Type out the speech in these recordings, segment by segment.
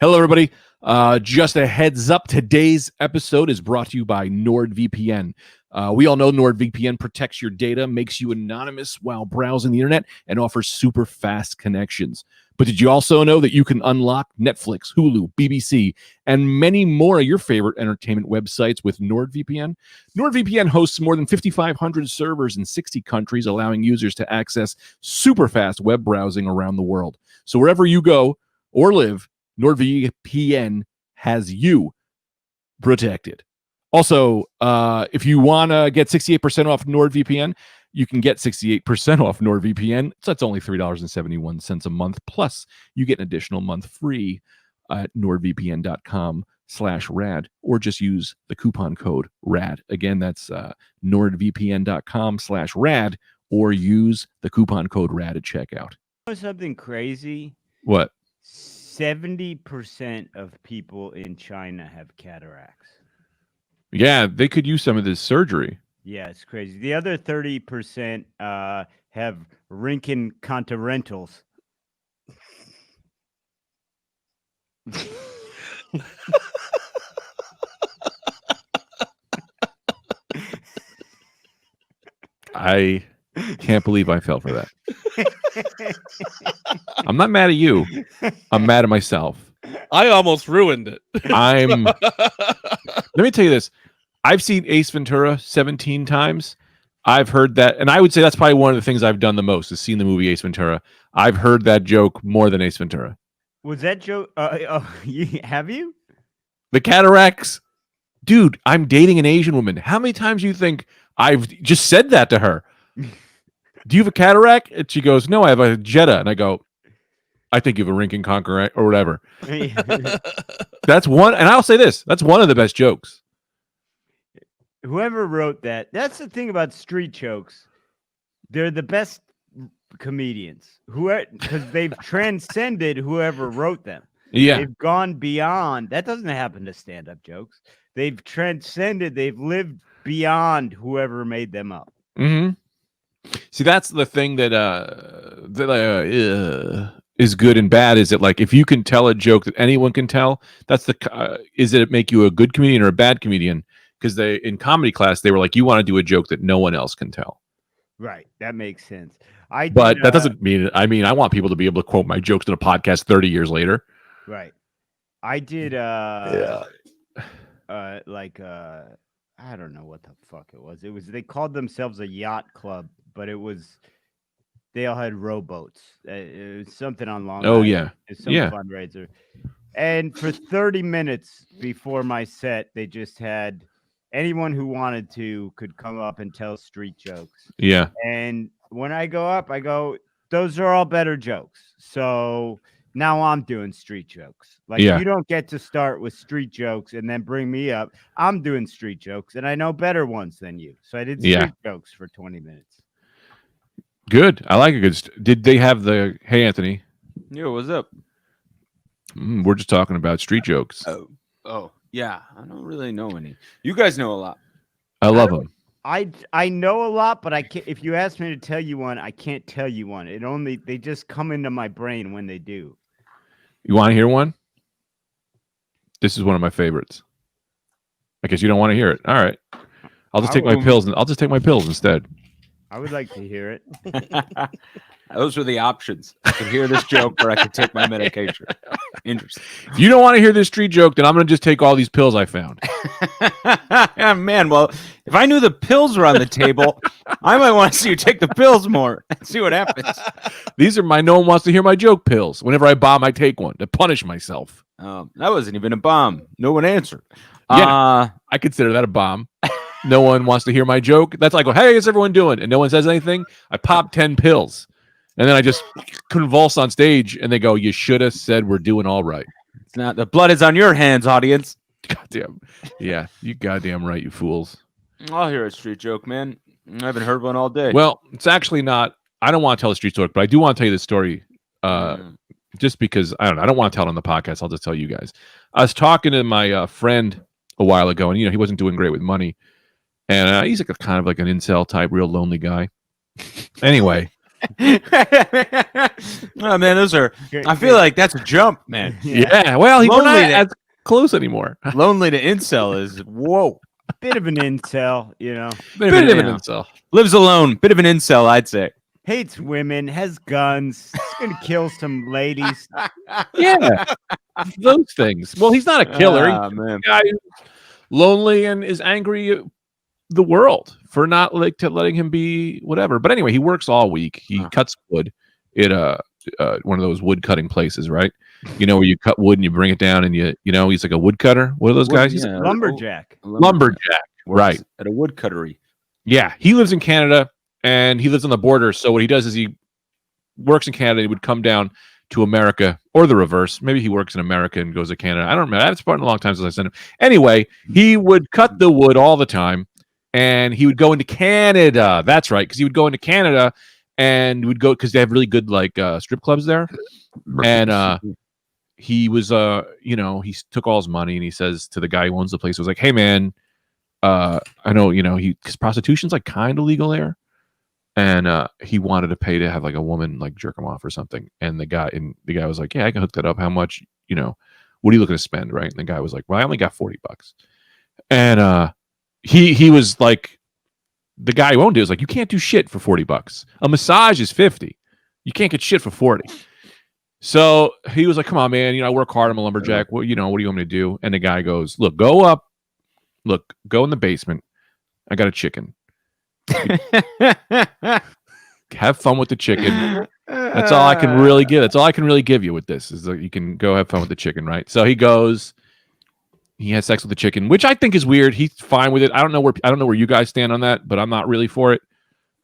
Hello, everybody. Just a heads up, today's episode is brought to you by NordVPN. We all know NordVPN protects your data, makes you anonymous while browsing the internet, and offers super fast connections. But did you also know that you can unlock Netflix, Hulu, BBC, and many more of your favorite entertainment websites with NordVPN? NordVPN hosts more than 5,500 servers in 60 countries, allowing users to access super fast web browsing around the world. So wherever you go or live, NordVPN has you protected. Also, if you want to get 68% off NordVPN, you can get 68% off NordVPN. So that's only $3.71 a month. Plus, you get an additional month free at nordvpn.com/rad, or just use the coupon code RAD. Again, that's nordvpn.com/rad, or use the coupon code RAD at checkout. Something crazy. What? 70% of people in China have cataracts. Yeah, they could use some of this surgery. Yeah, it's crazy. The other 30% have Rinkin continentals. I can't believe I fell for that. I'm not mad at you. I'm mad at myself. I almost ruined it. Let me tell you this. I've seen Ace Ventura 17 times. I've heard that, and I would say that's probably one of the things I've done the most is seen the movie Ace Ventura. I've heard that joke more than Ace Ventura. Was that joke? Have you? The cataracts? Dude, I'm dating an Asian woman. How many times do you think I've just said that to her? Do you have a cataract? And she goes, no, I have a Jetta. And I go, I think you have a Rinkin Conqueror or whatever. That's one. And I'll say this. That's one of the best jokes. Whoever wrote that, that's the thing about street jokes. They're the best comedians. Because they've transcended whoever wrote them. Yeah. They've gone beyond. That doesn't happen to stand-up jokes. They've transcended. They've lived beyond whoever made them up. Mm-hmm. See, that's the thing that is good and bad. Is it like if you can tell a joke that anyone can tell? That's the. Is it make you a good comedian or a bad comedian? Because they in comedy class they were like, you want to do a joke that no one else can tell. Right. That makes sense. But that doesn't mean. I mean, I want people to be able to quote my jokes in a podcast 30 years later. Right. I did. I don't know what the fuck it was. They called themselves a yacht club, but they all had rowboats. It was something on Long Island. Yeah. It's some fundraiser. And for 30 minutes before my set, they just had anyone who wanted to could come up and tell street jokes. Yeah. And when I go up, I go, those are all better jokes. So now I'm doing street jokes. Like you don't get to start with street jokes and then bring me up. I'm doing street jokes and I know better ones than you. So I did street jokes for 20 minutes. Good. I like a good. Did they have the? Hey, Anthony. Yo, what's up? We're just talking about street jokes. Oh, yeah. I don't really know any. You guys know a lot. I love them. I know a lot, but I can't. If you ask me to tell you one, I can't tell you one. They just come into my brain when they do. You want to hear one? This is one of my favorites. I guess you don't want to hear it. All right. I'll just take my pills. I'll just take my pills instead. I would like to hear it. Those are the options. I can hear this joke or I can take my medication. Interesting. If you don't want to hear this street joke, then I'm going to just take all these pills I found. Man, well, if I knew the pills were on the table, I might want to see you take the pills more and see what happens. These are my no one wants to hear my joke pills. Whenever I bomb, I take one to punish myself. That wasn't even a bomb. No one answered. Yeah, I consider that a bomb. No one wants to hear my joke. That's like, hey, how's everyone doing? And no one says anything. I pop 10 pills. And then I just convulse on stage, and they go, you should have said we're doing all right. It's not. The blood is on your hands, audience. Goddamn. Yeah, you goddamn right, you fools. I'll hear a street joke, man. I haven't heard one all day. Well, it's actually not. I don't want to tell a street joke, but I do want to tell you this story just because, I don't know. I don't want to tell it on the podcast. I'll just tell you guys. I was talking to my friend a while ago, and, he wasn't doing great with money. And he's like kind of like an incel type, real lonely guy. Anyway. Oh man, those are. I feel like that's a jump, man. Yeah. Well, we're not as close anymore. Lonely to incel is whoa. Bit of an incel, you know. Bit of an incel. Lives alone. Bit of an incel, I'd say. Hates women, has guns, is gonna kill some ladies. Yeah, those things. Well, he's not a killer. He's Man. a guy who's lonely and is angry at the world for not letting him be whatever. But anyway, he works all week. He cuts wood at one of those wood cutting places, right? You know, where you cut wood and you bring it down, and he's like a wood cutter. What are those guys? He's a lumberjack. Lumberjack, right? At a wood cuttery. Yeah, he lives in Canada. And he lives on the border. So what he does is he works in Canada. He would come down to America, or the reverse. Maybe he works in America and goes to Canada. I don't remember. It's been a long time since I sent him. Anyway, he would cut the wood all the time, and he would go into Canada. That's right, because he would go into Canada and would go because they have really good strip clubs there. And he was he took all his money and he says to the guy who owns the place, he was like, "Hey man, I know because prostitution's like kind of legal there." And he wanted to pay to have like a woman like jerk him off or something. And the guy was like, "Yeah, I can hook that up. How much? What are you looking to spend?" Right? And the guy was like, "Well, I only got $40." And he was like, the guy who owned it was like, "You can't do shit for $40. A massage is $50. You can't get shit for $40." So he was like, "Come on, man. I work hard. I'm a lumberjack. What do you want me to do?" And the guy goes, "Look, go in the basement. I got a chicken. Have fun with the chicken. That's all I can really give. That's all I can really give you with this is that you can go have fun with the chicken, right?" So he goes, he has sex with the chicken, which I think is weird. He's fine with it. I don't know where you guys stand on that, but I'm not really for it.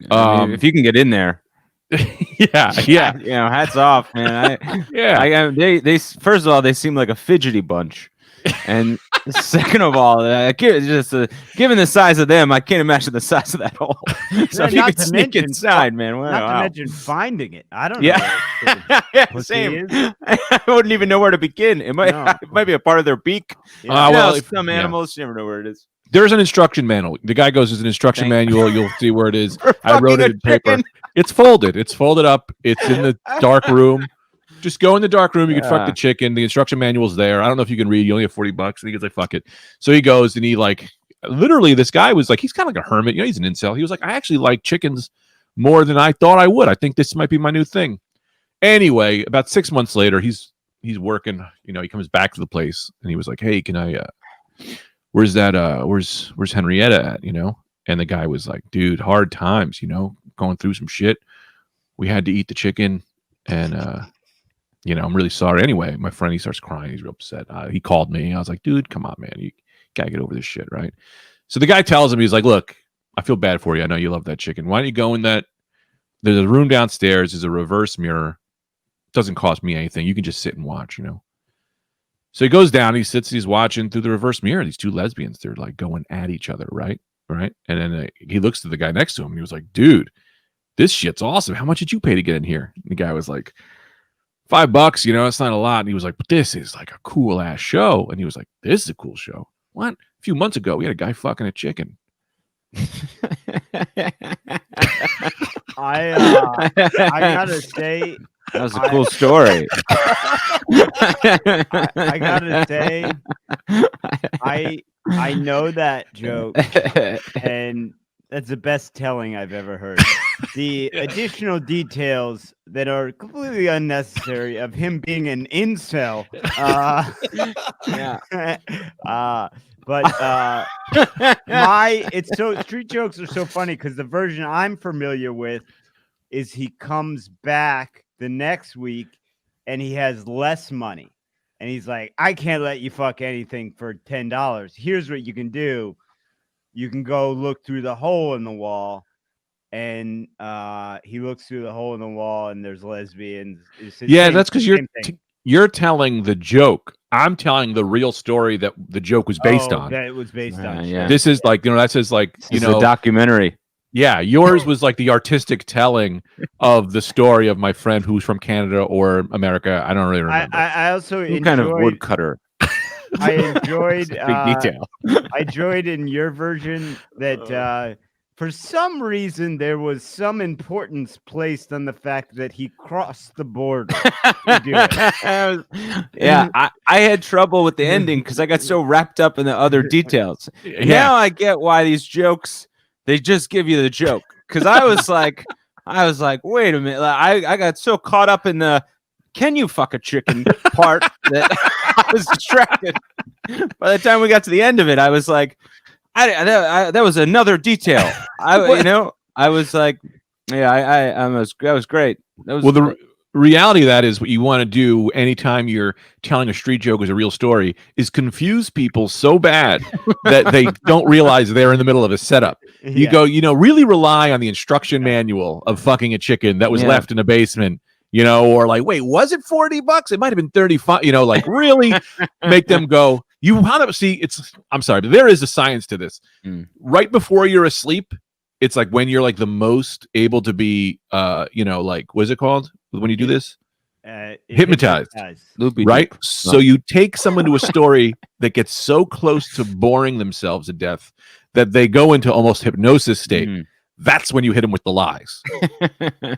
If you can get in there, yeah. Hats off, man. They first of all, they seem like a fidgety bunch. And second of all, given the size of them, I can't imagine the size of that hole. So if you could sneak inside, man. Wow. Not to mention finding it. I don't know. Yeah, same. I wouldn't even know where to begin. It might be a part of their beak. Yeah. Some animals, you never know where it is. There's an instruction manual. The guy goes, "There's an instruction manual. You'll see where it is." I wrote it in paper. It's folded. It's folded up. It's in the dark room. Just go in the dark room. You can fuck the chicken. The instruction manual's there. I don't know if you can read. You only have $40. And he goes like, "Fuck it." So he goes and he literally this guy was like, he's kind of like a hermit. He's an incel. He was like, "I actually like chickens more than I thought I would. I think this might be my new thing." Anyway, about 6 months later, he's working. He comes back to the place and he was like, "Hey, can I? Where's Henrietta at? And the guy was like, "Dude, hard times. Going through some shit. We had to eat the chicken and." I'm really sorry. Anyway, my friend, he starts crying. He's real upset. He called me. I was like, "Dude, come on, man. You got to get over this shit, right?" So the guy tells him, he's like, "Look, I feel bad for you. I know you love that chicken. Why don't you go in that? There's a room downstairs. There's a reverse mirror. It doesn't cost me anything. You can just sit and watch, So he goes down. He sits. He's watching through the reverse mirror. These two lesbians, they're like going at each other, right? And then he looks to the guy next to him. And he was like, "Dude, this shit's awesome. How much did you pay to get in here?" And the guy was like, $5, it's not a lot. And he was like, "But this is like a cool ass show." And he was like, "This is a cool show. What? A few months ago, we had a guy fucking a chicken." I gotta say, that was a cool story. I gotta say, I know that joke, and that's the best telling I've ever heard. The additional details that are completely unnecessary of him being an incel. Street jokes are so funny because the version I'm familiar with is he comes back the next week and he has less money. And he's like, "I can't let you fuck anything for $10. Here's what you can do. You can go look through the hole in the wall." And he looks through the hole in the wall and there's lesbians. That's because you're telling the joke. I'm telling the real story that the joke was based on. That it was based on. Yeah. This is like, that says like, a documentary. Yeah, yours was like the artistic telling of the story of my friend who's from Canada or America. I don't really remember. I also enjoyed, kind of woodcutter. I enjoyed big detail. I enjoyed in your version that For some reason, there was some importance placed on the fact that he crossed the border to do it. Yeah, I had trouble with the ending because I got so wrapped up in the other details. Now I get why these jokes, they just give you the joke. Because I was like, wait a minute. Like, I got so caught up in the "can you fuck a chicken" part that I was distracted. By the time we got to the end of it, I was like, that was another detail. I was like, that was great. The reality of that is what you want to do anytime you're telling a street joke as a real story is confuse people so bad that they don't realize they're in the middle of a setup. You go, really rely on the instruction manual of fucking a chicken that was left in a basement, or like, wait, was it $40? It might have been 35, like really make them go, you want to see I'm sorry, but there is a science to this. Right before you're asleep, it's like when you're like the most able to be, like, what is it called when you do this? Hypnotized. Right? So you take someone to a story that gets so close to boring themselves to death that they go into almost hypnosis state. That's when you hit them with the lies.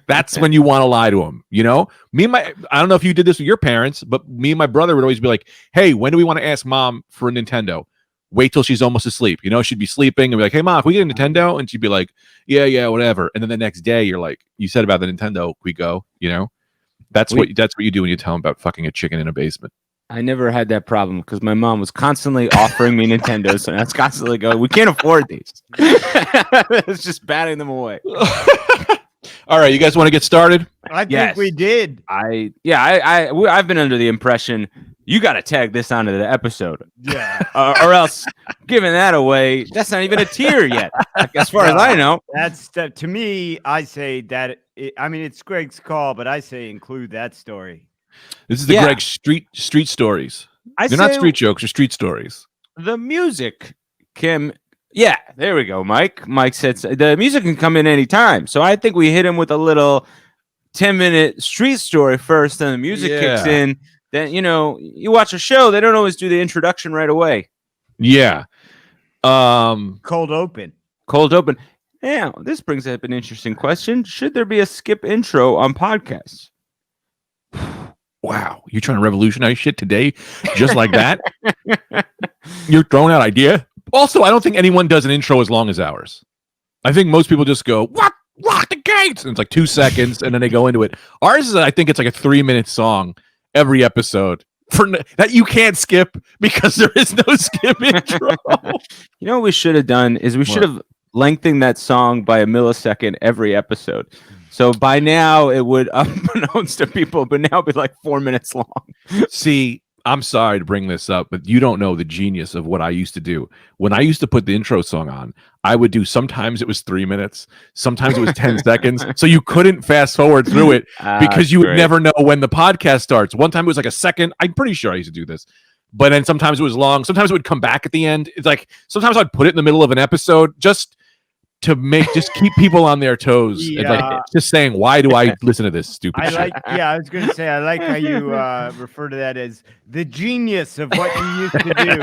That's when you want to lie to them. I don't know if you did this with your parents, but me and my brother would always be like, hey, when do we want to ask mom for a Nintendo? Wait till she's almost asleep. She'd be sleeping and be like, hey, mom, can we get a Nintendo? And she'd be like, yeah, whatever. And then the next day you're like, you said about the Nintendo, we go, that's what you do when you tell them about fucking a chicken in a basement. I never had that problem because my mom was constantly offering me Nintendos, and I was constantly going, we can't afford these. It's just batting them away. All right, you guys want to get started? I think we did. I've been under the impression you got to tag this onto the episode. Yeah. Or else giving that away, that's not even a tier yet. Like, as far as I know. That's to me, I say that, it's Greg's call, but I say include that story. This is the Greg street stories. They're not street jokes, they're street stories. The music, Kim. Yeah, there we go, Mike. Mike said the music can come in any time. So I think we hit him with a little 10-minute street story first, then the music kicks in. Then, you watch a show, they don't always do the introduction right away. Yeah. Cold open. Yeah, this brings up an interesting question. Should there be a skip intro on podcasts? Wow, you're trying to revolutionize shit today just like that? You're throwing out idea? Also, I don't think anyone does an intro as long as ours. I think most people just go, lock the gates! And it's like 2 seconds, and then they go into it. Ours is, I think it's like a 3-minute song every episode that you can't skip because there is no skip intro. What we should have done is we should have lengthened that song by a millisecond every episode. So by now it would, unbeknownst to people, but now be like 4 minutes long. See, I'm sorry to bring this up, but you don't know the genius of what I used to do. When I used to put the intro song on, I would do, sometimes it was 3 minutes, sometimes it was 10 seconds. So you couldn't fast forward through it because you would never know when the podcast starts. One time it was like a second. I'm pretty sure I used to do this. But then sometimes it was long. Sometimes it would come back at the end. It's like, sometimes I'd put it in the middle of an episode just to keep people on their toes. Yeah. And like just saying, why do I listen to this stupid shit? I was going to say, I like how you refer to that as the genius of what you used to do.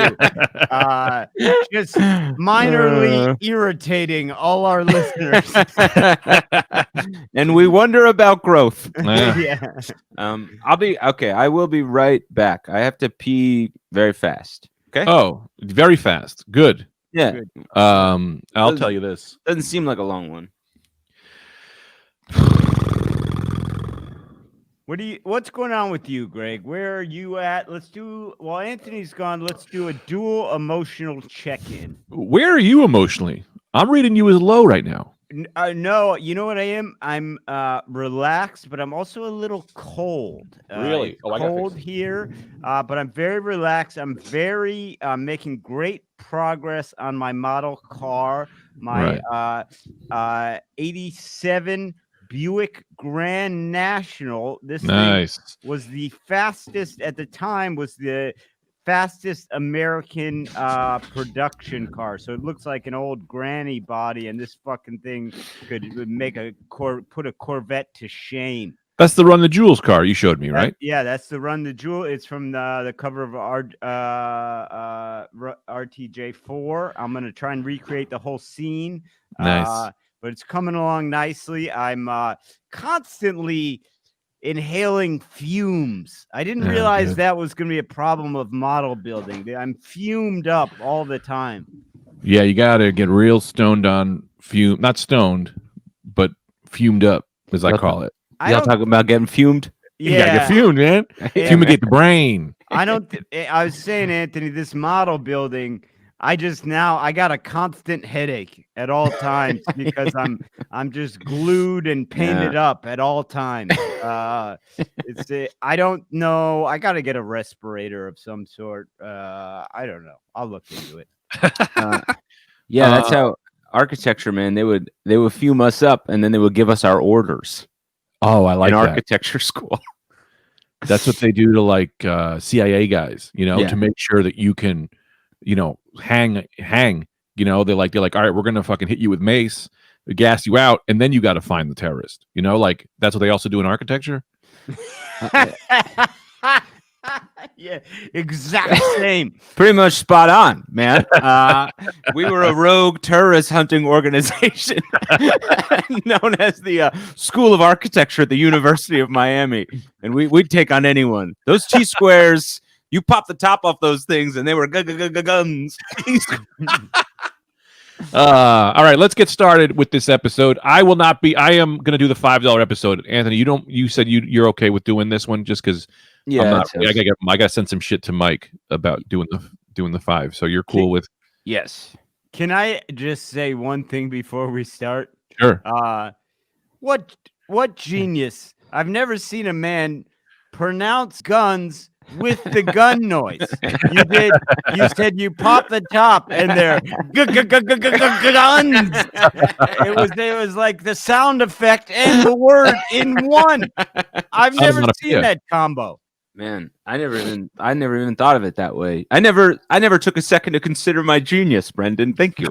Just minorly irritating all our listeners. And we wonder about growth. Yeah. I will be right back. I have to pee very fast. Okay. Oh, very fast. Good. Yeah. Good. I'll tell you this. Doesn't seem like a long one. What's going on with you, Greg? Where are you at? While Anthony's gone, let's do a dual emotional check-in. Where are you emotionally? I'm reading you as low right now. No, you know what I am? I'm relaxed, but I'm also a little cold. Really? It's cold here, but I'm very relaxed. I'm very making great progress on my model car, my 87 Buick Grand National. This thing was the fastest at the time, was the fastest American production car. So it looks like an old granny body, and this fucking thing could make put a Corvette to shame. That's the Run the Jewels car you showed me, right? Yeah, that's the Run the Jewel. It's from the cover of RTJ4. I'm gonna try and recreate the whole scene. Nice. But it's coming along nicely. I'm constantly inhaling fumes. I didn't realize that was going to be a problem of model building. I'm fumed up all the time. Yeah, you got to get real stoned on fume. Not stoned, but fumed up, as I call it. Y'all talking about getting fumed? Yeah, you got to get fumed, man. Fumigate the brain. I was saying, Anthony, this model building, I got a constant headache at all times because I'm just glued and painted up at all times. I don't know. I got to get a respirator of some sort. I don't know. I'll look into it. That's how architecture, man. They would fume us up and then they would give us our orders. Oh, I like in that. Architecture school. That's what they do to like CIA guys, to make sure that you can, hang. They're like, all right, we're gonna fucking hit you with mace, gas you out, and then you got to find the terrorist. Like that's what they also do in architecture. Yeah, exact same. Pretty much spot on, man. We were a rogue terrorist hunting organization known as the School of Architecture at the University of Miami, and we'd take on anyone. Those T-squares. You pop the top off those things, and they were guns. All right, let's get started with this episode. I am going to do the $5 episode. Anthony, you said you're okay with doing this one just because. Yeah, I gotta send some shit to Mike about doing the 5. So you're cool with? Yes. Can I just say one thing before we start? Sure. What genius! I've never seen a man pronounce guns with the gun noise. You said you pop the top and they're guns. It was like the sound effect and the word in one. I've never seen that combo. Man, I never even thought of it that way. I never took a second to consider my genius, Brendan. Thank you.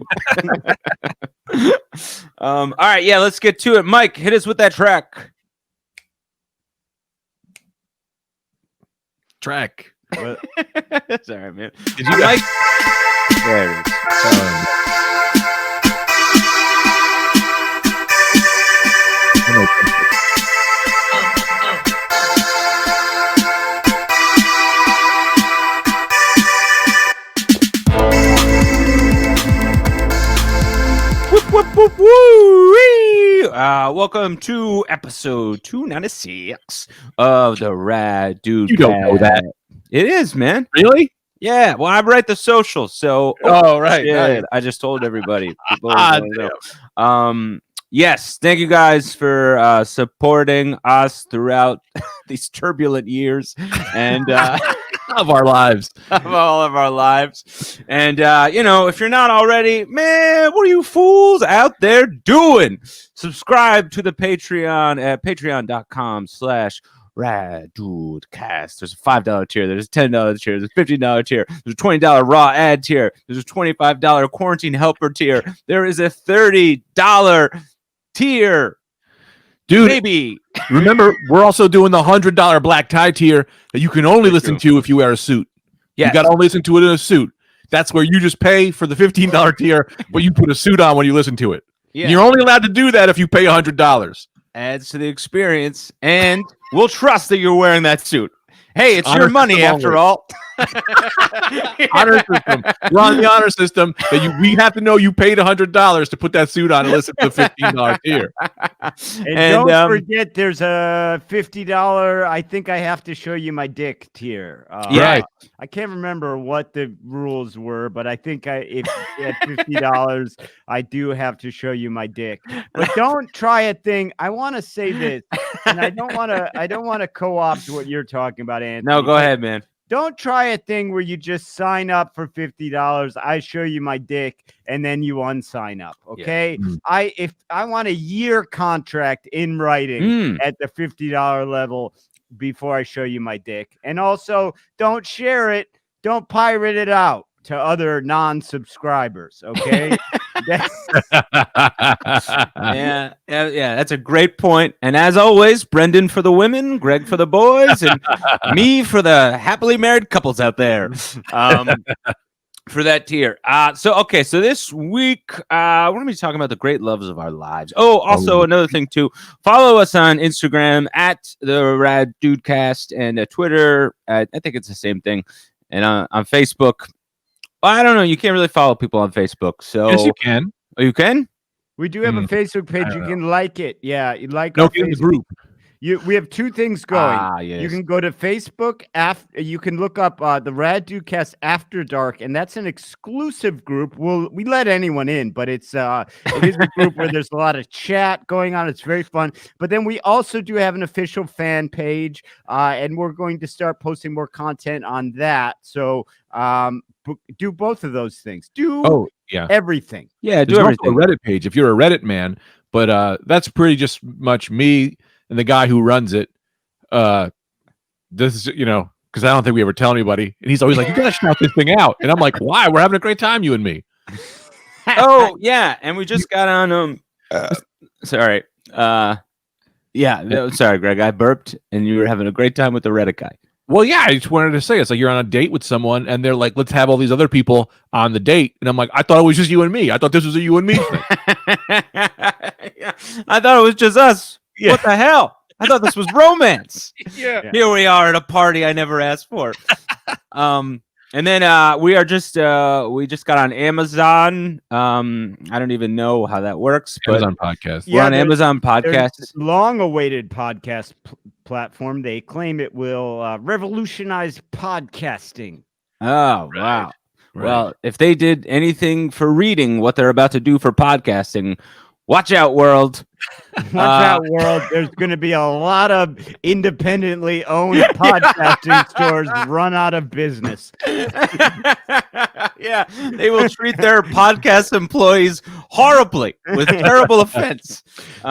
All right, yeah, let's get to it. Mike, hit us with that track. That's all right, man. Did you guys? There it is. Welcome to episode 296 of the Rad Dude. You don't know that. It is, man. Really? Yeah. Well, I write the socials, so right. Nice. I just told everybody. Yes, thank you guys for supporting us throughout these turbulent years and of our lives, of all of our lives. And if you're not already, man, what are you fools out there doing? Subscribe to the Patreon at patreon.com/RadDudeCast. There's a $5 tier, there's a $10 tier, there's a $15 tier, there's a $20 raw ad tier, there's a $25 quarantine helper tier, there is a $30 tier. Dude, baby. Remember, we're also doing the $100 black tie tier that you can only listen to if you wear a suit. Yes. You got to listen to it in a suit. That's where you just pay for the $15 tier, but you put a suit on when you listen to it. Yeah. You're only allowed to do that if you pay $100. Adds to the experience, and we'll trust that you're wearing that suit. Hey, it's your money after all. Honor system. We're on the honor system that we have to know you paid $100 to put that suit on and listen to the $15 tier. And don't forget, there's a $50. I think I have to show you my dick tier. Right. I can't remember what the rules were, but I think if at $50, I do have to show you my dick. But don't try a thing. I want to say this, and I don't want to co-opt what you're talking about, Anthony. No, go ahead, man. Don't try a thing where you just sign up for $50. I show you my dick, and then you unsign up. Okay. Yeah. If I want a year contract in writing at the $50 level before I show you my dick. And also, don't share it. Don't pirate it out to other non-subscribers. Okay. Yeah, that's a great point. And as always, Brendan for the women, Greg for the boys, and me for the happily married couples out there. For that tier. So this week we're gonna be talking about the great loves of our lives. Also another thing too, follow us on Instagram at the Rad Dudecast and Twitter. I think it's the same thing, and on Facebook. I don't know. You can't really follow people on Facebook. So yes, you can. Oh, you can. We do have a Facebook page. You can like it. Yeah, you like our Facebook group. We have two things going. Yes. You can go to Facebook. You can look up the Rad Dudecast After Dark, and that's an exclusive group. We let anyone in, but it is a group where there's a lot of chat going on. It's very fun. But then we also do have an official fan page, and we're going to start posting more content on that. So do both of those things. Everything. Yeah, do There's everything. also a Reddit page if you're a Reddit man, but that's pretty just much me and the guy who runs it. This is, because I don't think we ever tell anybody. And he's always like, you gotta shout this thing out. And I'm like, why? We're having a great time, you and me. Oh, yeah. And we just got on sorry. Sorry, Greg. I burped and you were having a great time with the Reddit guy. Well, yeah, I just wanted to say, it's like you're on a date with someone and they're like, let's have all these other people on the date. And I'm like, I thought it was just you and me. I thought this was a you and me thing. Yeah, I thought it was just us. Yeah. What the hell? I thought this was romance. Yeah. Here we are at a party I never asked for. And then we just got on Amazon. I don't even know how that works. Amazon Podcast. We're on Amazon Podcast. Long-awaited podcast platform. They claim it will revolutionize podcasting. Oh, wow. Right. Well, if they did anything for reading what they're about to do for podcasting, watch out, world. Watch out, world. There's going to be a lot of independently owned podcasting stores run out of business. Yeah, they will treat their podcast employees horribly with terrible offense.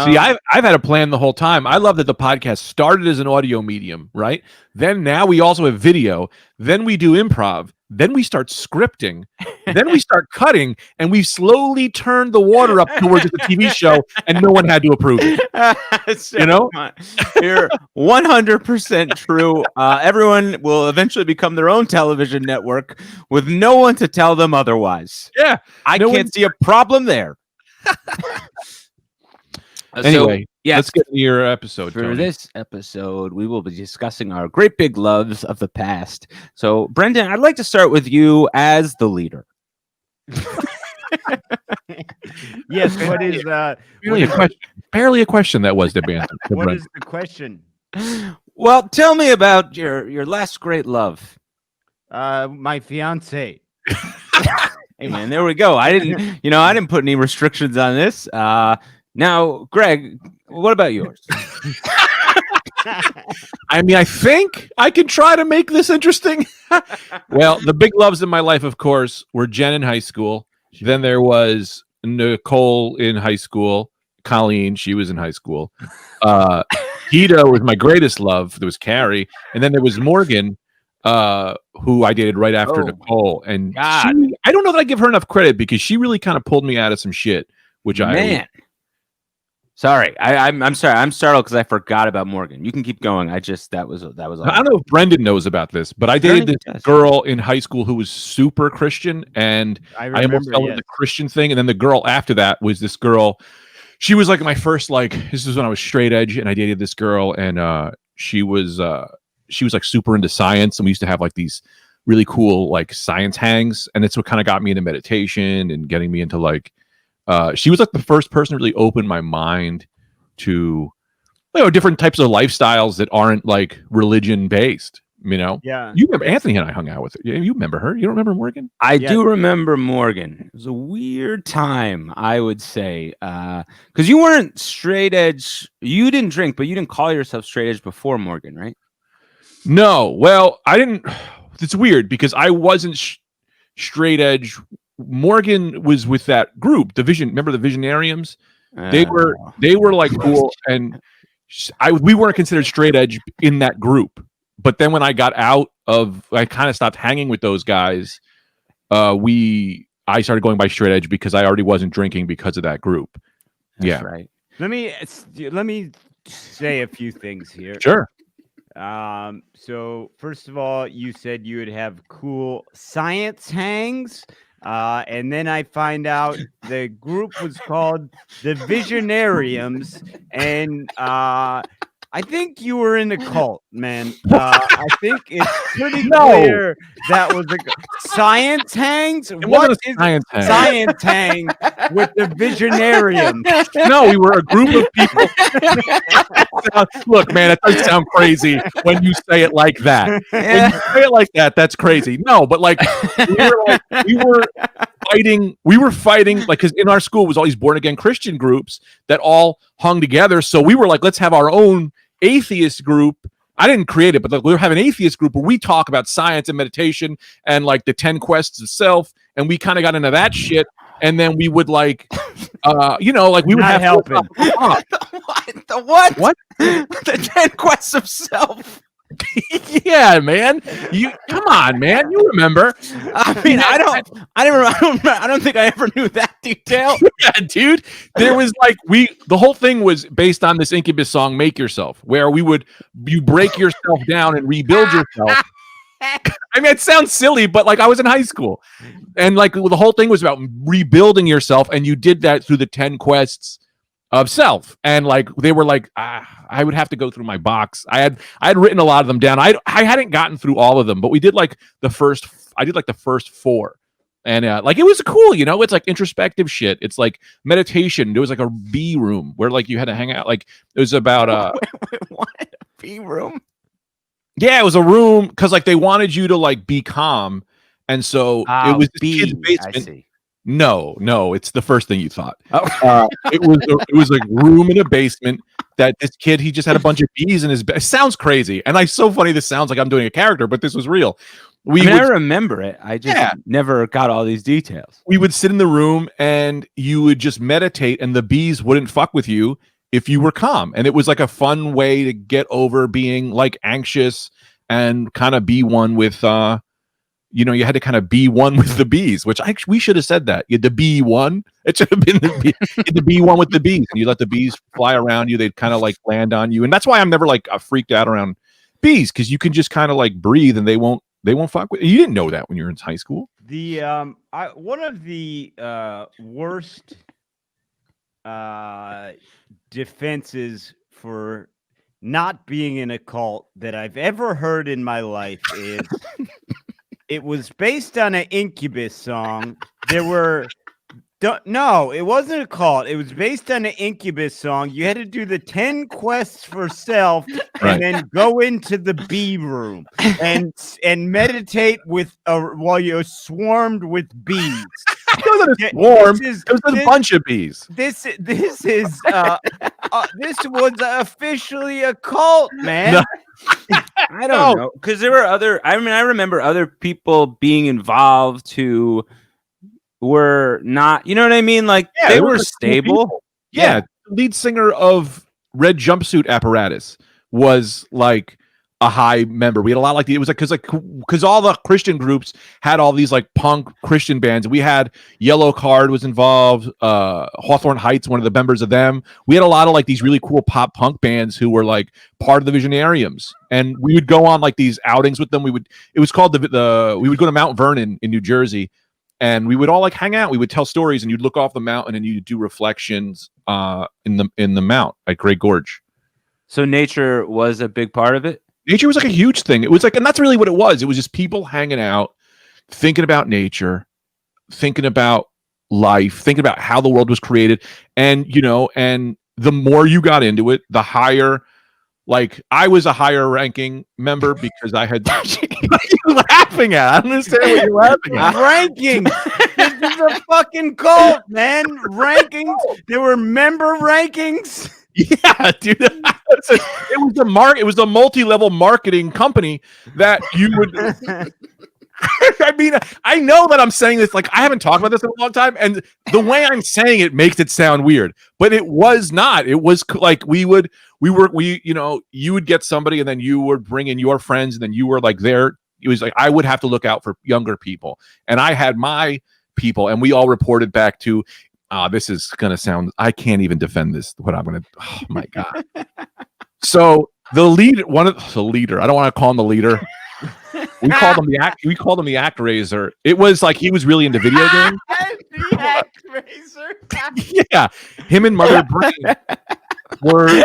See, I've had a plan the whole time. I love that the podcast started as an audio medium, right? Then now we also have video. Then we do improv. Then we start scripting. Then we start cutting, and we slowly turned the water up towards the TV show, and no one had to approve it. You're 100% true. Everyone will eventually become their own television network with no one to tell them otherwise. Yeah, I can't see a problem there. Anyway, let's get to your episode. For this episode, we will be discussing our great big loves of the past. So, Brendan, I'd like to start with you as the leader. Yes, what is barely a question that was to be answered. What is the question? Well, tell me about your last great love. My fiance. Hey man, there we go. I didn't put any restrictions on this. Now, Greg, what about yours? I mean, I think I can try to make this interesting. Well, the big loves in my life, of course, were Jen in high school. Then there was Nicole in high school. Colleen, she was in high school. Gita was my greatest love. There was Carrie. And then there was Morgan, who I dated right after Nicole. And I don't know that I give her enough credit because she really kind of pulled me out of some shit, which Sorry, I'm sorry. I'm startled because I forgot about Morgan. You can keep going. That was all. I don't know if Brendan knows about this, but I dated this girl in high school who was super Christian, and I almost fell into the Christian thing. And then the girl after that was this girl. She was like my first this is when I was straight edge, and I dated this girl, and she was like super into science, and we used to have like these really cool like science hangs, and it's what kind of got me into meditation and getting me into like. She was like the first person to really open my mind to, different types of lifestyles that aren't like religion based. Yeah. You remember Anthony and I hung out with her. You remember her? You don't remember Morgan? I do remember Morgan. It was a weird time, I would say, because you weren't straight edge. You didn't drink, but you didn't call yourself straight edge before Morgan, right? No. Well, I didn't. It's weird because I wasn't straight edge. Morgan was with that group, remember the Visionariums? They were like cool, and we weren't considered straight edge in that group. But then when I got out I kind of stopped hanging with those guys. I I started going by straight edge because I already wasn't drinking because of that group. That's right. Let me say a few things here. Sure. So first of all, you said you would have cool science hangs. And then I find out the group was called the Visionariums, and I think you were in a cult, man. I think it's pretty clear that was a science hangs. What is science hang with the Visionarium? No, we were a group of people. Look, man, it does sound crazy when you say it like that. When you say it like that, that's crazy. No, but like we were fighting like, because in our school was all these born again Christian groups that all hung together. So we were like, let's have our own atheist group. I didn't create it, but we were having an atheist group where we talk about science and meditation and like the 10 quests of self, and we kind of got into that shit. And then we would like, we would have helping. What? The 10 quests of self. Yeah, man. You come on, man. You remember? I mean, I don't think I ever knew that detail. Yeah, dude. There was like the whole thing was based on this Incubus song, "Make Yourself," where you break yourself down and rebuild yourself. I mean, it sounds silly, but like I was in high school, and like the whole thing was about rebuilding yourself, and you did that through the 10 quests of self. And like they were like, I would have to go through my box. I had written a lot of them down. I hadn't gotten through all of them, but we did like the first 4, and like it was cool. It's like introspective shit. It's like meditation. There was like a B room where like you had to hang out. Like it was about what? A B room? Yeah, it was a room because like they wanted you to like be calm, and so it was this kid's basement. I see. No, it's the first thing you thought. It was like room in a basement that this kid, he just had a bunch of bees in his bed. It sounds crazy, and it's so funny. This sounds like I'm doing a character, but this was real. I remember it. I just never got all these details. We would sit in the room and you would just meditate, and the bees wouldn't fuck with you if you were calm. And it was like a fun way to get over being like anxious and kind of be one with you had to kind of be one with the bees, which we should have said that. You had to be one. It should have been you had to be one with the bees, and you let the bees fly around you. They'd kind of like land on you, and that's why I'm never like freaked out around bees, because you can just kind of like breathe, and they won't fuck with you. You didn't know that when you were in high school. The one of the worst defenses for not being in a cult that I've ever heard in my life is. It was based on an Incubus song. No, it wasn't a cult. It was based on an Incubus song. You had to do the 10 quests for self, and then go into the bee room and meditate while you're swarmed with bees. It wasn't a swarm. It was a bunch of bees. This was officially a cult, man. No. I don't know, because there were I remember other people being involved who were not, you know what I mean? Like they were stable. Yeah. The lead singer of Red Jumpsuit Apparatus was like a high member. We had a lot it was like because all the Christian groups had all these like punk Christian bands. We had Yellow Card was involved, Hawthorne Heights, one of the members of them. We had a lot of like these really cool pop punk bands who were like part of the Visionariums, and we would go on like these outings with them. It was called we would go to Mount Vernon in New Jersey, and we would all like hang out. We would tell stories, and you'd look off the mountain and you'd do reflections in the mount at Great Gorge. So nature was a big part of it. Nature was like a huge thing. It was like, and that's really what it was. It was just people hanging out, thinking about nature, thinking about life, thinking about how the world was created. And, and the more you got into it, the higher, like I was a higher ranking member because I had, what are you laughing at? I don't understand what you're laughing at. Rankings. This is a fucking cult, man. Rankings. There were member rankings. Yeah, dude. It was a multi-level marketing company that you would. I mean, I know that I'm saying this like I haven't talked about this in a long time, and the way I'm saying it makes it sound weird, but it was not. It was like you would get somebody, and then you would bring in your friends, and then you were like there. It was like I would have to look out for younger people, and I had my people, and we all reported back to. This is gonna sound. I can't even defend this. What I'm gonna. Oh my god. So the leader, the leader. I don't want to call him the leader. We called him the act raiser. It was like he was really into video games. The act raiser. Yeah, him and Mother Brain were.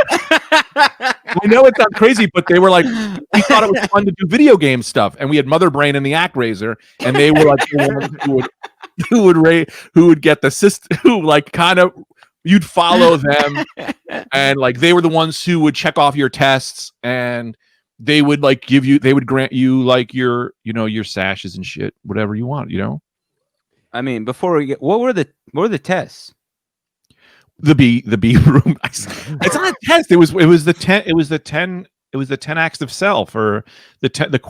I know it sounds crazy, but they were like, we thought it was fun to do video game stuff, and we had Mother Brain and the act raiser, and they were like the ones who would get the system, who like kind of you'd follow them, and like they were the ones who would check off your tests, and they would like they would grant you like your sashes and shit, whatever you want, I mean, before we get, what were the tests? The B room. It's not a test. It was the 10 acts of self, or the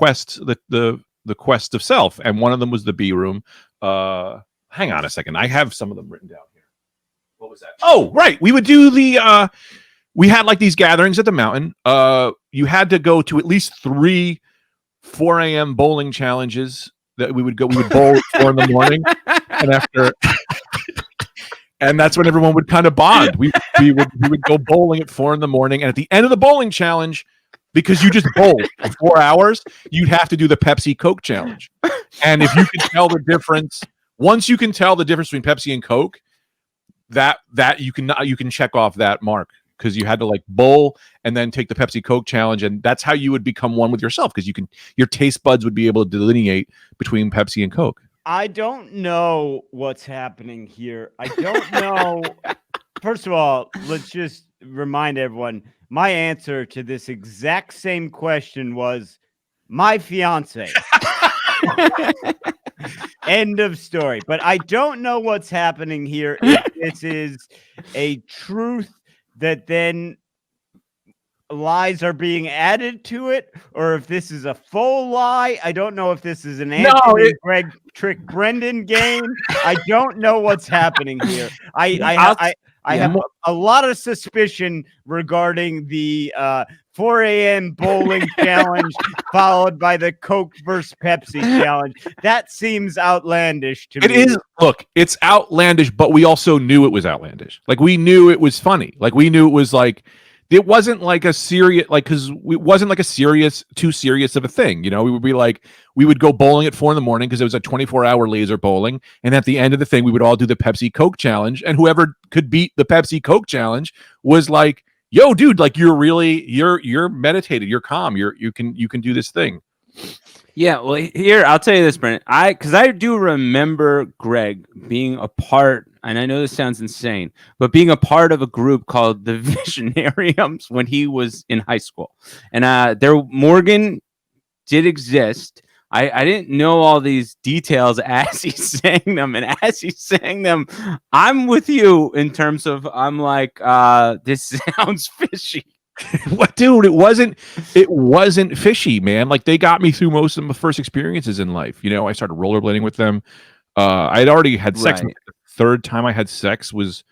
quest of self, and one of them was the B room. Hang on a second. I have some of them written down here. What was that? Oh, right. We would do we had like these gatherings at the mountain. You had to go to at least 3 4 a.m. bowling challenges that we would bowl at 4 in the morning, and after, and that's when everyone would kind of bond. We would go bowling at 4 in the morning, and at the end of the bowling challenge, because you just bowled for 4 hours, you'd have to do the Pepsi Coke challenge. And if you can tell the difference, once you can tell the difference between Pepsi and Coke, that you can check off that mark, because you had to like bowl and then take the Pepsi Coke challenge, and that's how you would become one with yourself, because your taste buds would be able to delineate between Pepsi and Coke. I don't know what's happening here. I don't know. First of all, let's just remind everyone, my answer to this exact same question was my fiance. End of story. But I don't know what's happening here. If this is a truth that then lies are being added to it, or if this is a full lie. I don't know if this is an Anthony Greg Trick Brendan game. I don't know what's happening here. I have a lot of suspicion regarding the 4 a.m. bowling challenge followed by the Coke versus Pepsi challenge. That seems outlandish to me. It is. Look, it's outlandish, but we also knew it was outlandish. Like, we knew it was funny. Like, we knew it was like, it wasn't like a serious, like, because it wasn't like too serious of a thing. We would be like, we would go bowling at 4 in the morning because it was a 24-hour laser bowling. And at the end of the thing, we would all do the Pepsi Coke challenge. And whoever could beat the Pepsi Coke challenge was like, yo, dude, like, you're meditated, you're calm, you can do this thing. Yeah, well, here, I'll tell you this, Brennan. Because I do remember Greg being a part, and I know this sounds insane, but being a part of a group called the Visionariums when he was in high school. And Morgan did exist. I didn't know all these details as he sang them. And as he sang them, I'm with you in terms of, I'm like, this sounds fishy. What, dude? It wasn't fishy, man. Like, they got me through most of my first experiences in life. I started rollerblading with them. I'd already had sex. Right. The third time I had sex was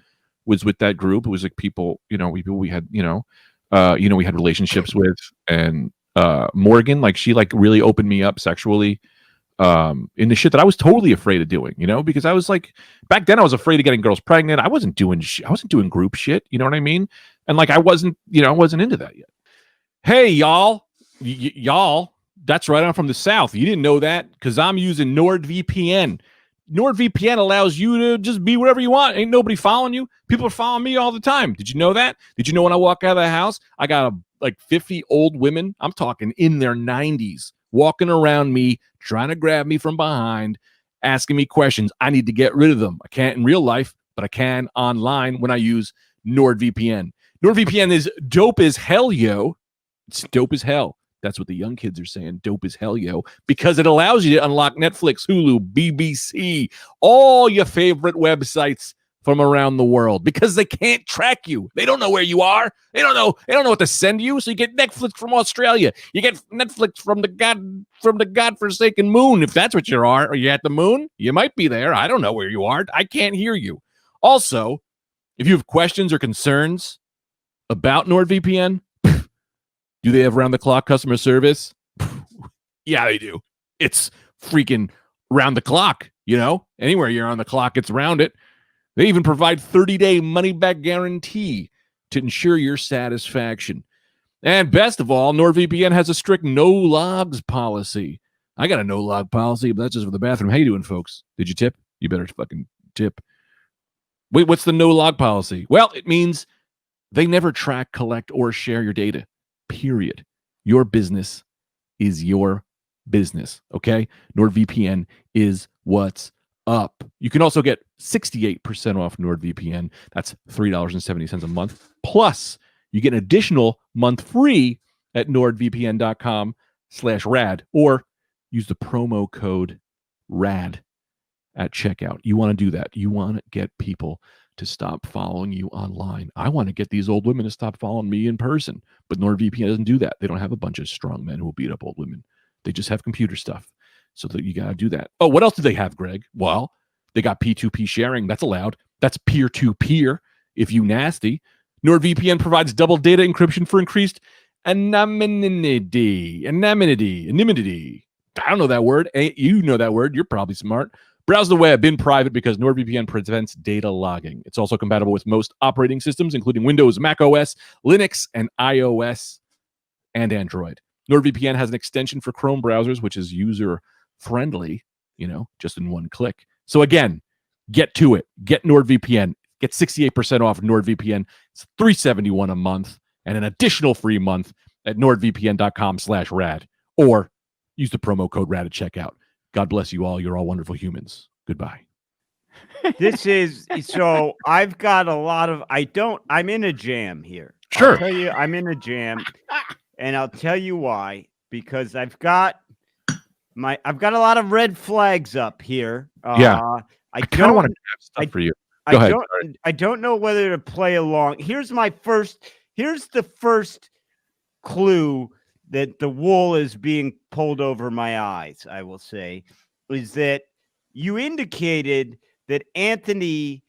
with that group. It was like people we had, we had relationships with, and Morgan, like, she like really opened me up sexually in the shit that I was totally afraid of doing, because I was like, back then I was afraid of getting girls pregnant. I wasn't doing group shit, you know what I mean? And like, I wasn't into that yet. Hey, y'all, that's right. I'm from the South. You didn't know that, because I'm using NordVPN. NordVPN allows you to just be wherever you want. Ain't nobody following you. People are following me all the time. Did you know that? Did you know when I walk out of the house, I got like 50 old women, I'm talking in their 90s, walking around me, trying to grab me from behind, asking me questions. I need to get rid of them. I can't in real life, but I can online when I use NordVPN. NordVPN is dope as hell, yo. It's dope as hell. That's what the young kids are saying. Dope as hell, yo. Because it allows you to unlock Netflix, Hulu, BBC, all your favorite websites from around the world, because they can't track you. They don't know where you are. They don't know what to send you. So you get Netflix from Australia. You get Netflix from the godforsaken moon. If that's what you are. Are you at the moon? You might be there. I don't know where you are. I can't hear you. Also, if you have questions or concerns about NordVPN, do they have round-the-clock customer service? Yeah, they do. It's freaking round the clock. Anywhere you're on the clock, it's around it. They even provide 30-day money-back guarantee to ensure your satisfaction. And best of all, NordVPN has a strict no-logs policy. I got a no-log policy, but that's just for the bathroom. How you doing, folks? Did you tip? You better fucking tip. Wait, what's the no-log policy? Well, it means they never track, collect, or share your data, period. Your business is your business, okay? NordVPN is what's up. You can also get 68% off NordVPN. That's $3.70 a month. Plus, you get an additional month free at nordvpn.com/rad, or use the promo code RAD at checkout. You want to do that. You want to get people to stop following you online. I want to get these old women to stop following me in person, but NordVPN doesn't do that. They don't have a bunch of strong men who will beat up old women. They just have computer stuff. So that you got to do that. Oh, what else do they have, Greg? Well, they got P2P sharing. That's allowed. That's peer-to-peer if you nasty. NordVPN provides double data encryption for increased anonymity. I don't know that word. You know that word. You're probably smart. Browse the web in private because NordVPN prevents data logging. It's also compatible with most operating systems, including Windows, Mac OS, Linux, and iOS, and Android. NordVPN has an extension for Chrome browsers, which is user-friendly, just in one click. So again, get to it. Get NordVPN. Get 68% off NordVPN. It's $371 a month and an additional free month at nordvpn.com/rad, or use the promo code RAD at checkout. God bless you all. You're all wonderful humans. Goodbye. So I've got a lot of, I'm in a jam here. Sure. I'll tell you, I'm in a jam, and I'll tell you why, because I've got a lot of red flags up here. Yeah. I kind of want to have stuff for you. Go ahead. I don't know whether to play along. Here's the first clue that the wool is being pulled over my eyes, I will say, is that you indicated that Anthony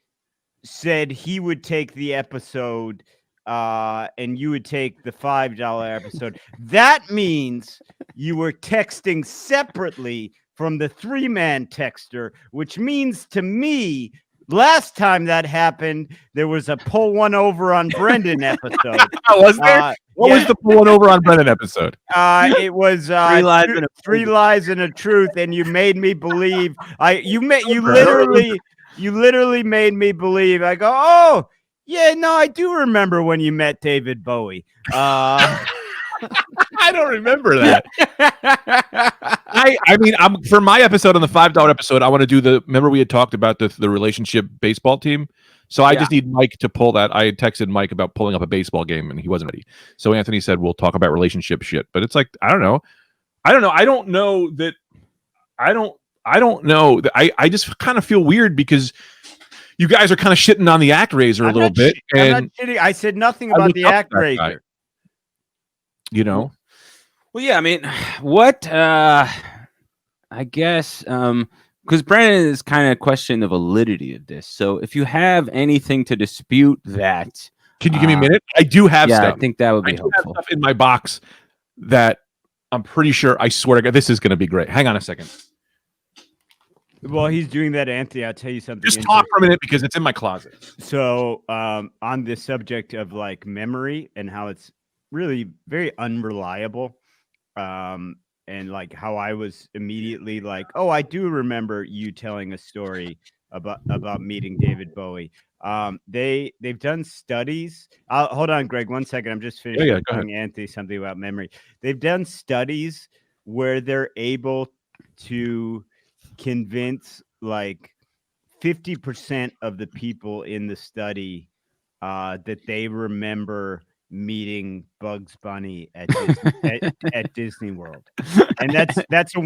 said he would take the episode and you would take the $5 episode. That means you were texting separately from the 3-man texter, which means to me, last time that happened, there was a pull one over on Brendan episode. Was there? What was the pull one over on Brendan episode? It was three lies and a truth, and you made me believe. You literally made me believe. I go, oh yeah, no, I do remember when you met David Bowie. I don't remember that. I mean, for my episode on the $5 episode, I want to do remember we had talked about the relationship baseball team. So I just need Mike to pull that. I had texted Mike about pulling up a baseball game and he wasn't ready. So Anthony said, we'll talk about relationship shit, but it's like, I don't know. I just kind of feel weird because you guys are kind of shitting on the ActRaiser a little bit. I'm not shitting. I said nothing about the ActRaiser. Well, yeah, I mean, what, I guess, because Brandon is kind of questioning the validity of this. So if you have anything to dispute that. Can you give me a minute? I do have stuff. I think that would be helpful. I have stuff in my box that I'm pretty sure, I swear to God, this is going to be great. Hang on a second. Well, he's doing that, Anthony. I'll tell you something. Just talk for a minute because it's in my closet. So on the subject of like memory and how it's really very unreliable, and like how I was immediately like, oh, I do remember you telling a story about meeting David Bowie. They've done studies. Hold on, Greg, 1 second. I'm just finishing telling Anthony something about memory. They've done studies where they're able to convince like 50% of the people in the study that they remember meeting Bugs Bunny at Disney World, and that's a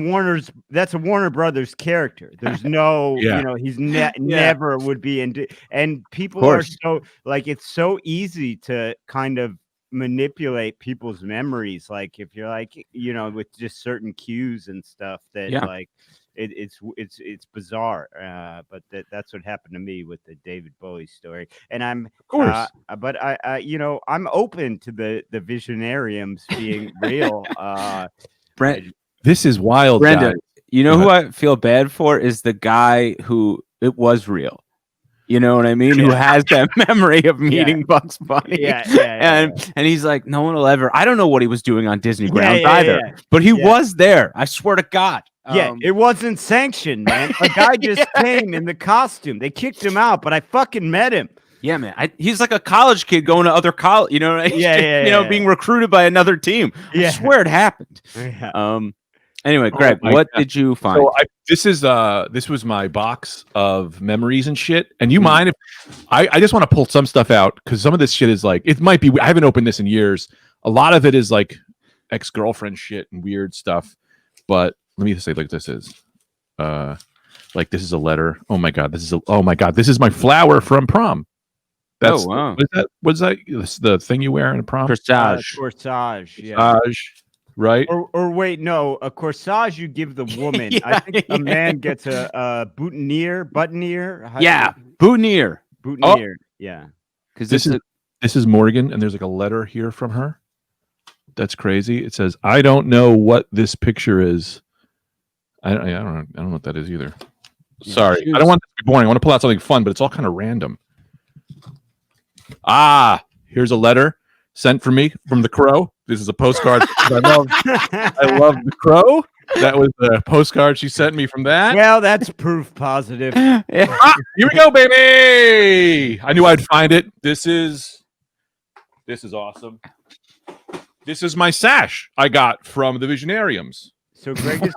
Warner Brothers character. There's no, he's never would be and people are so like, it's so easy to kind of manipulate people's memories. Like if you're like, with just certain cues and stuff that like. It's bizarre, but that's what happened to me with the David Bowie story. And I'm, of course, but I'm open to the Visionariums being real. Brent, this is wild, Brenda. You know who I feel bad for is the guy who it was real. You know what I mean? Who has that memory of meeting Bugs Bunny? And he's like, no one will ever. I don't know what he was doing on Disney grounds either, but he was there. I swear to God. It wasn't sanctioned, man. A guy just came in the costume. They kicked him out, but I fucking met him. Yeah, man. He's like a college kid going to other college. You know, being recruited by another team. I swear it happened. Anyway, Greg, what did you find? So this was my box of memories and shit. And you mind if I just want to pull some stuff out because some of this shit is like it might be. I haven't opened this in years. A lot of it is like ex-girlfriend shit and weird stuff. But let me just say, like this is, like this is a letter. Oh my god, this is my flower from prom. That's wow. What's that? The thing you wear in a prom? Corsage. Corsage. Right? Or wait, no, a corsage you give the woman. I think a man gets a boutonniere. Boutonniere. Yeah. Because this is Morgan, and there's like a letter here from her. That's crazy. It says, "I don't know what this picture is." I don't know what that is either. Sorry, I don't want this to be boring. I want to pull out something fun, but it's all kind of random. Here's a letter sent for me from the Crow. This is a postcard. I love the Crow. That was the postcard she sent me from that. Well, that's proof positive. Here we go, baby. I knew I'd find it. This is awesome. This is my sash I got from the Visionariums. So Greg is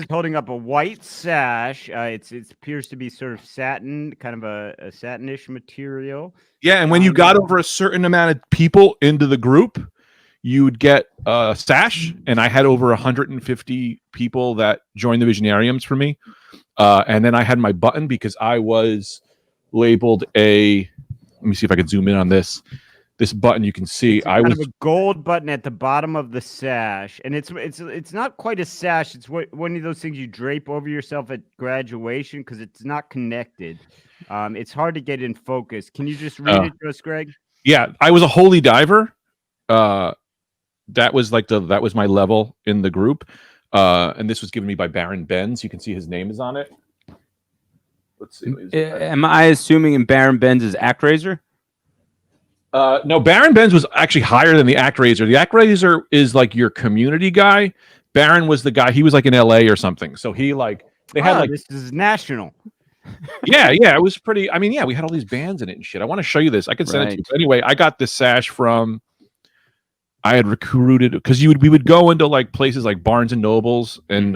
holding up a white sash. It appears to be sort of satin, kind of a satinish material. Yeah, and when you got over a certain amount of people into the group, you'd get a sash. And I had over 150 people that joined the Visionariums for me. And then I had my button because I was labeled let me see if I can zoom in on this. This button you can see. I was a gold button at the bottom of the sash, and it's not quite a sash. It's one of those things you drape over yourself at graduation because it's not connected. It's hard to get in focus. Can you just read it to us, Greg? Yeah, I was a holy diver. That was my level in the group, and this was given me by Baron Benz. You can see his name is on it. Let's see. Am I assuming in Baron Benz's ActRaiser? No, Baron Benz was actually higher than the ActRaiser. The ActRaiser is like your community guy. Baron was the guy. He was like in LA or something. So he this is national. Yeah, it was pretty. I mean, yeah, we had all these bands in it and shit. I want to show you this. I can send it to you. But anyway, I got this sash from. I had recruited because we would go into like places like Barnes and Nobles and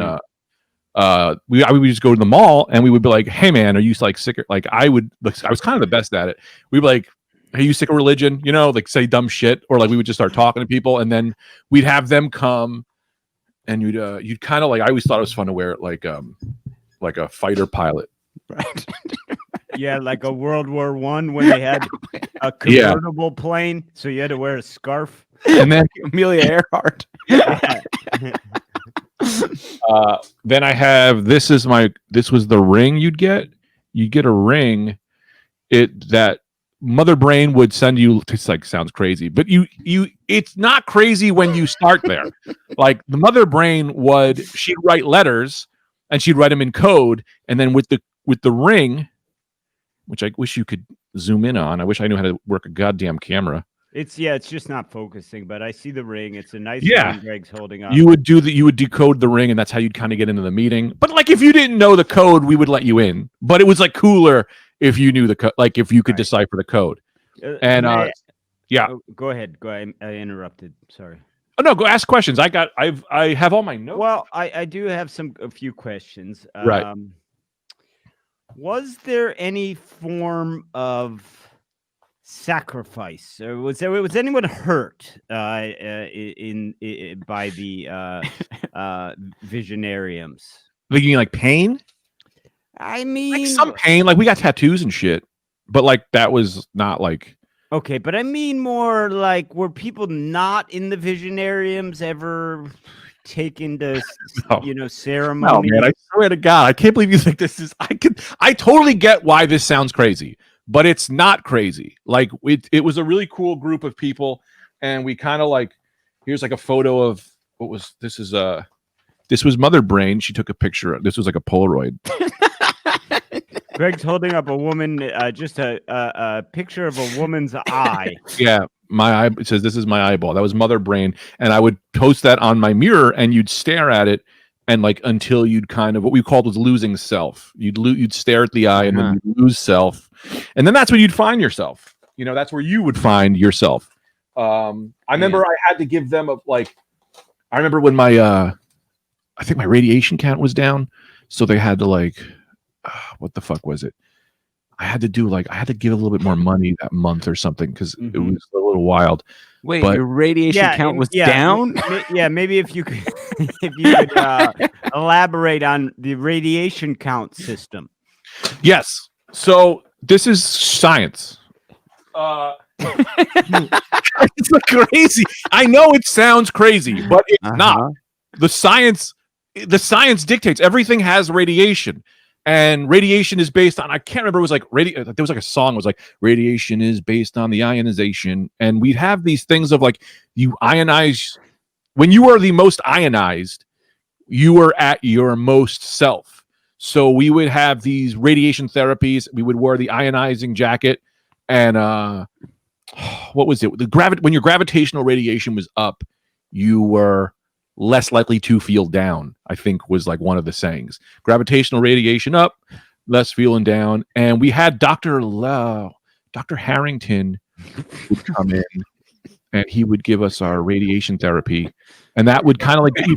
we would just go to the mall and we would be like, "Hey man, are you like sick?" Like I was kind of the best at it. We'd be like, "Hey, you sick of religion?" You know, like say dumb shit, or like we would just start talking to people, and then we'd have them come, and you'd kind of like. I always thought it was fun to wear it like a fighter pilot, right? Yeah, like a World War I when they had a convertible plane, so you had to wear a scarf. And then Amelia Earhart. Then I have this was the ring you'd get. You get a ring, that Mother Brain would send you. It's like sounds crazy, but it's not crazy when you start there. Like the Mother Brain she'd write letters and she'd write them in code, and then with the ring, which I wish you could zoom in on. I wish I knew how to work a goddamn camera. It's just not focusing, but I see the ring. It's a nice ring Greg's holding up. You would decode the ring, and that's how you'd kind of get into the meeting. But like if you didn't know the code, we would let you in. But it was like cooler if you knew the code, like if you could decipher the code. And go ahead. I interrupted. Sorry. Oh no, go ask questions. I have all my notes. Well, I do have a few questions. Right. Was there any form of sacrifice, or was anyone hurt by the Visionariums? Like, you mean like pain? I mean, like some pain. Like we got tattoos and shit, but like that was not like. Okay, but I mean more like, were people not in the Visionariums ever taken to ceremony? No, man, I swear to God, I can't believe you think this is. I totally get why this sounds crazy, but it's not crazy. Like it was a really cool group of people, and we kind of like. Here's like a photo of this is This was Mother Brain. She took a picture. This was like a Polaroid. Greg's holding up a woman, just a picture of a woman's eye. Yeah, my eye. It says, "This is my eyeball." That was Mother Brain, and I would post that on my mirror, and you'd stare at it, and like until you'd kind of what we called was losing self. You'd stare at the eye, and then you'd lose self, and then that's when you'd find yourself. You know, that's where you would find yourself. I remember I had to give them I remember when my I think my radiation count was down, so they had to what the fuck was it? I had to give a little bit more money that month or something because it was a little wild. Wait, your radiation count was down? Yeah, maybe if you could, elaborate on the radiation count system. Yes. So this is science. It's crazy. I know it sounds crazy, but it's not. The science dictates everything has radiation. And radiation is based on, I can't remember, it was like there was like a song, it was like radiation is based on the ionization. And we'd have these things of like, you ionize, when you are the most ionized, you are at your most self. So we would have these radiation therapies. We would wear the ionizing jacket. And what was it? When your gravitational radiation was up, you were less likely to feel down, I think was like one of the sayings. Gravitational radiation up, less feeling down. And we had Dr. Harrington would come in and he would give us our radiation therapy. And that would kind of like get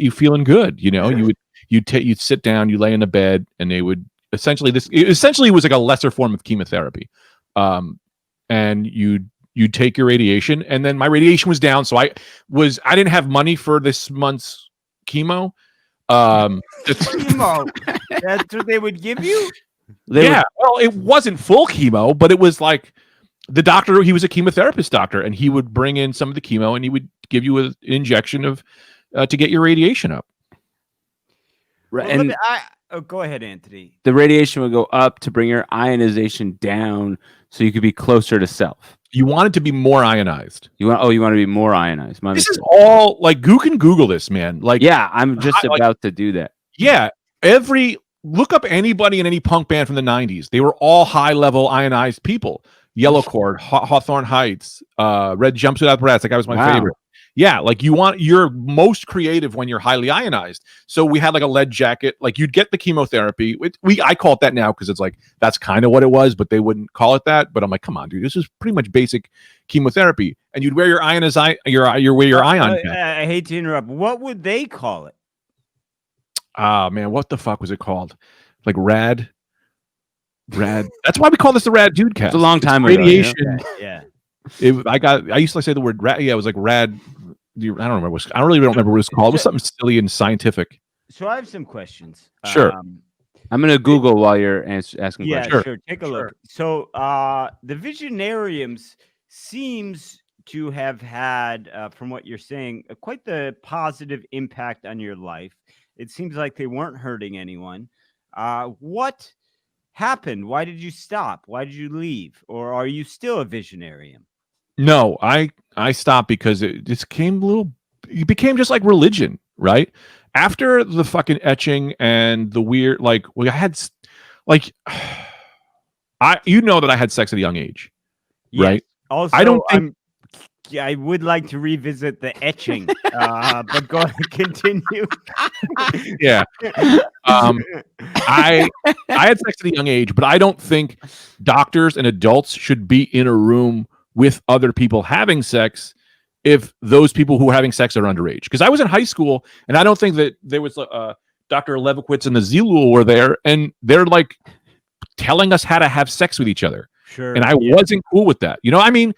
you feeling good. You know, you'd sit down, you lay in the bed, and they would essentially was like a lesser form of chemotherapy. And you'd take your radiation, and then my radiation was down. So I didn't have money for this month's chemo. Chemo. That's what they would give you? Well, it wasn't full chemo, but it was like the doctor, he was a chemotherapist doctor, and he would bring in some of the chemo and he would give you an injection of to get your radiation up. Right. Well, go ahead, Anthony. The radiation would go up to bring your ionization down so you could be closer to self. You want it to be more ionized. You want to be more ionized. This is all like, you can Google this, man. Like, yeah, I'm just about to do that. Yeah. Look up anybody in any punk band from the 90s. They were all high level ionized people. Yellow Cord, Hawthorne Heights, Red Jumpsuit Apparatus. That guy was my favorite. Yeah, like you're most creative when you're highly ionized. So we had like a lead jacket. Like you'd get the chemotherapy. I call it that now because it's like that's kind of what it was, but they wouldn't call it that. But I'm like, come on, dude, this is pretty much basic chemotherapy. And you'd wear your ion. I hate to interrupt. What would they call it? Man, what the fuck was it called? Like rad. That's why we call this the Rad Dude Cast. It's a long time ago. Radiation. Yeah. I used to say the word rad. Yeah, it was like rad. I don't remember. I really don't remember what it was called. It was something silly and scientific. So I have some questions. Sure. I'm gonna Google while you're asking questions. Sure. Take a look. So the Visionariums seems to have had, from what you're saying, quite the positive impact on your life. It seems like they weren't hurting anyone. What happened? Why did you stop? Why did you leave? Or are you still a Visionarium? I stopped because it became just like religion, right? After the fucking etching and the weird, I had that I had sex at a young age, right? Also, I would like to revisit the etching, but go ahead, continue. Yeah. I had sex at a young age, but I don't think doctors and adults should be in a room with other people having sex if those people who are having sex are underage. Because I was in high school, and I don't think that there was Dr. Levowitz and the Zilul were there, and they're like telling us how to have sex with each other. Sure. And I wasn't cool with that. You know, I mean,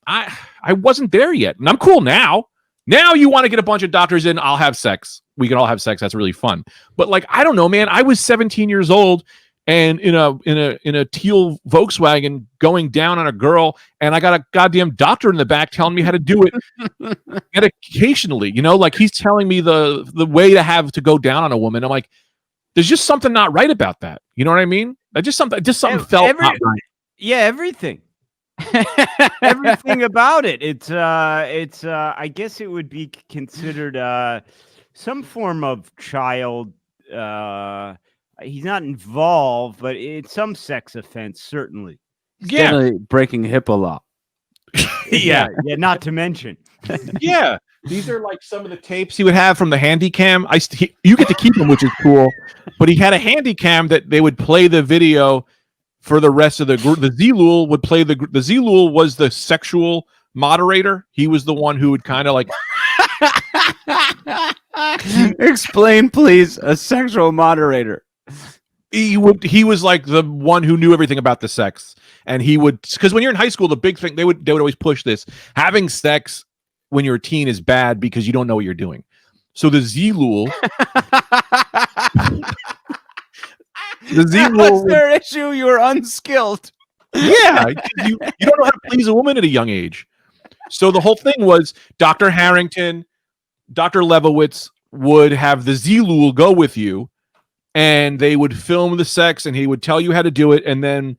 I wasn't there yet, and I'm cool now. Now you want to get a bunch of doctors in, I'll have sex. We can all have sex. That's really fun. But like, I don't know, man. I was 17 years old and in a teal Volkswagen going down on a girl, and I got a goddamn doctor in the back telling me how to do it. And occasionally, you know, like he's telling me the way to go down on a woman. I'm like, there's just something not right about that. You know what I mean? Something felt not right. Yeah, everything. Everything about it. It's I guess it would be considered some form of child. He's not involved, but it's some sex offense, certainly. Definitely breaking HIPAA law. Yeah. Not to mention. Yeah, these are like some of the tapes he would have from the handy cam. You get to keep them, which is cool. But he had a handy cam that they would play the video for the rest of the group. The Z-Lul would play the Z-Lul was the sexual moderator. He was the one who would kind of like. Explain, please. A sexual moderator. He was like the one who knew everything about the sex, and he would, because when you're in high school, the big thing they would always push this: having sex when you're a teen is bad because you don't know what you're doing. So the Z-Lul, What's their issue? You were unskilled. Yeah, you don't know how to please a woman at a young age. So the whole thing was Dr. Harrington, Dr. Lebowitz would have the Z-Lul go with you, and they would film the sex, and he would tell you how to do it, and then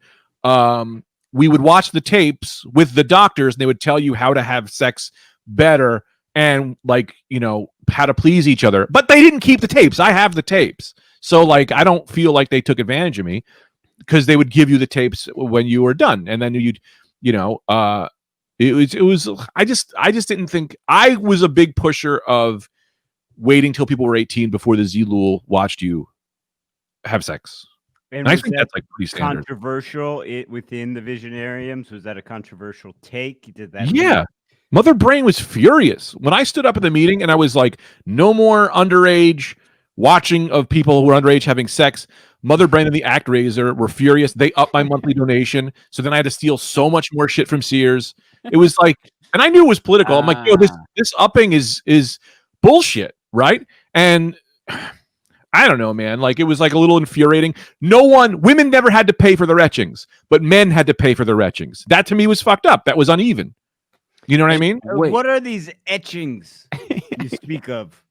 we would watch the tapes with the doctors, and they would tell you how to have sex better and, like, you know, how to please each other. But they didn't keep the tapes. I have the tapes. So, like, I don't feel like they took advantage of me, because they would give you the tapes when you were done, and then you'd, you know, it was. I just didn't think. I was a big pusher of waiting till people were 18 before the Z-Lul watched you have sex. And I think that's like pretty standard. Controversial within the Visionariums? Was that a controversial take? Did that? Yeah. Mother Brain was furious when I stood up at the meeting and I was like, no more underage watching of people who are underage having sex. Mother Brain and the Act Raiser were furious. They upped my monthly donation. So then I had to steal so much more shit from Sears. It was like, and I knew it was political. I'm like, yo, this upping is bullshit, right? And I don't know, man. Like, it was like a little infuriating. Women never had to pay for their etchings, but men had to pay for their etchings. That to me was fucked up. That was uneven. You know what I mean? What are these etchings you speak of?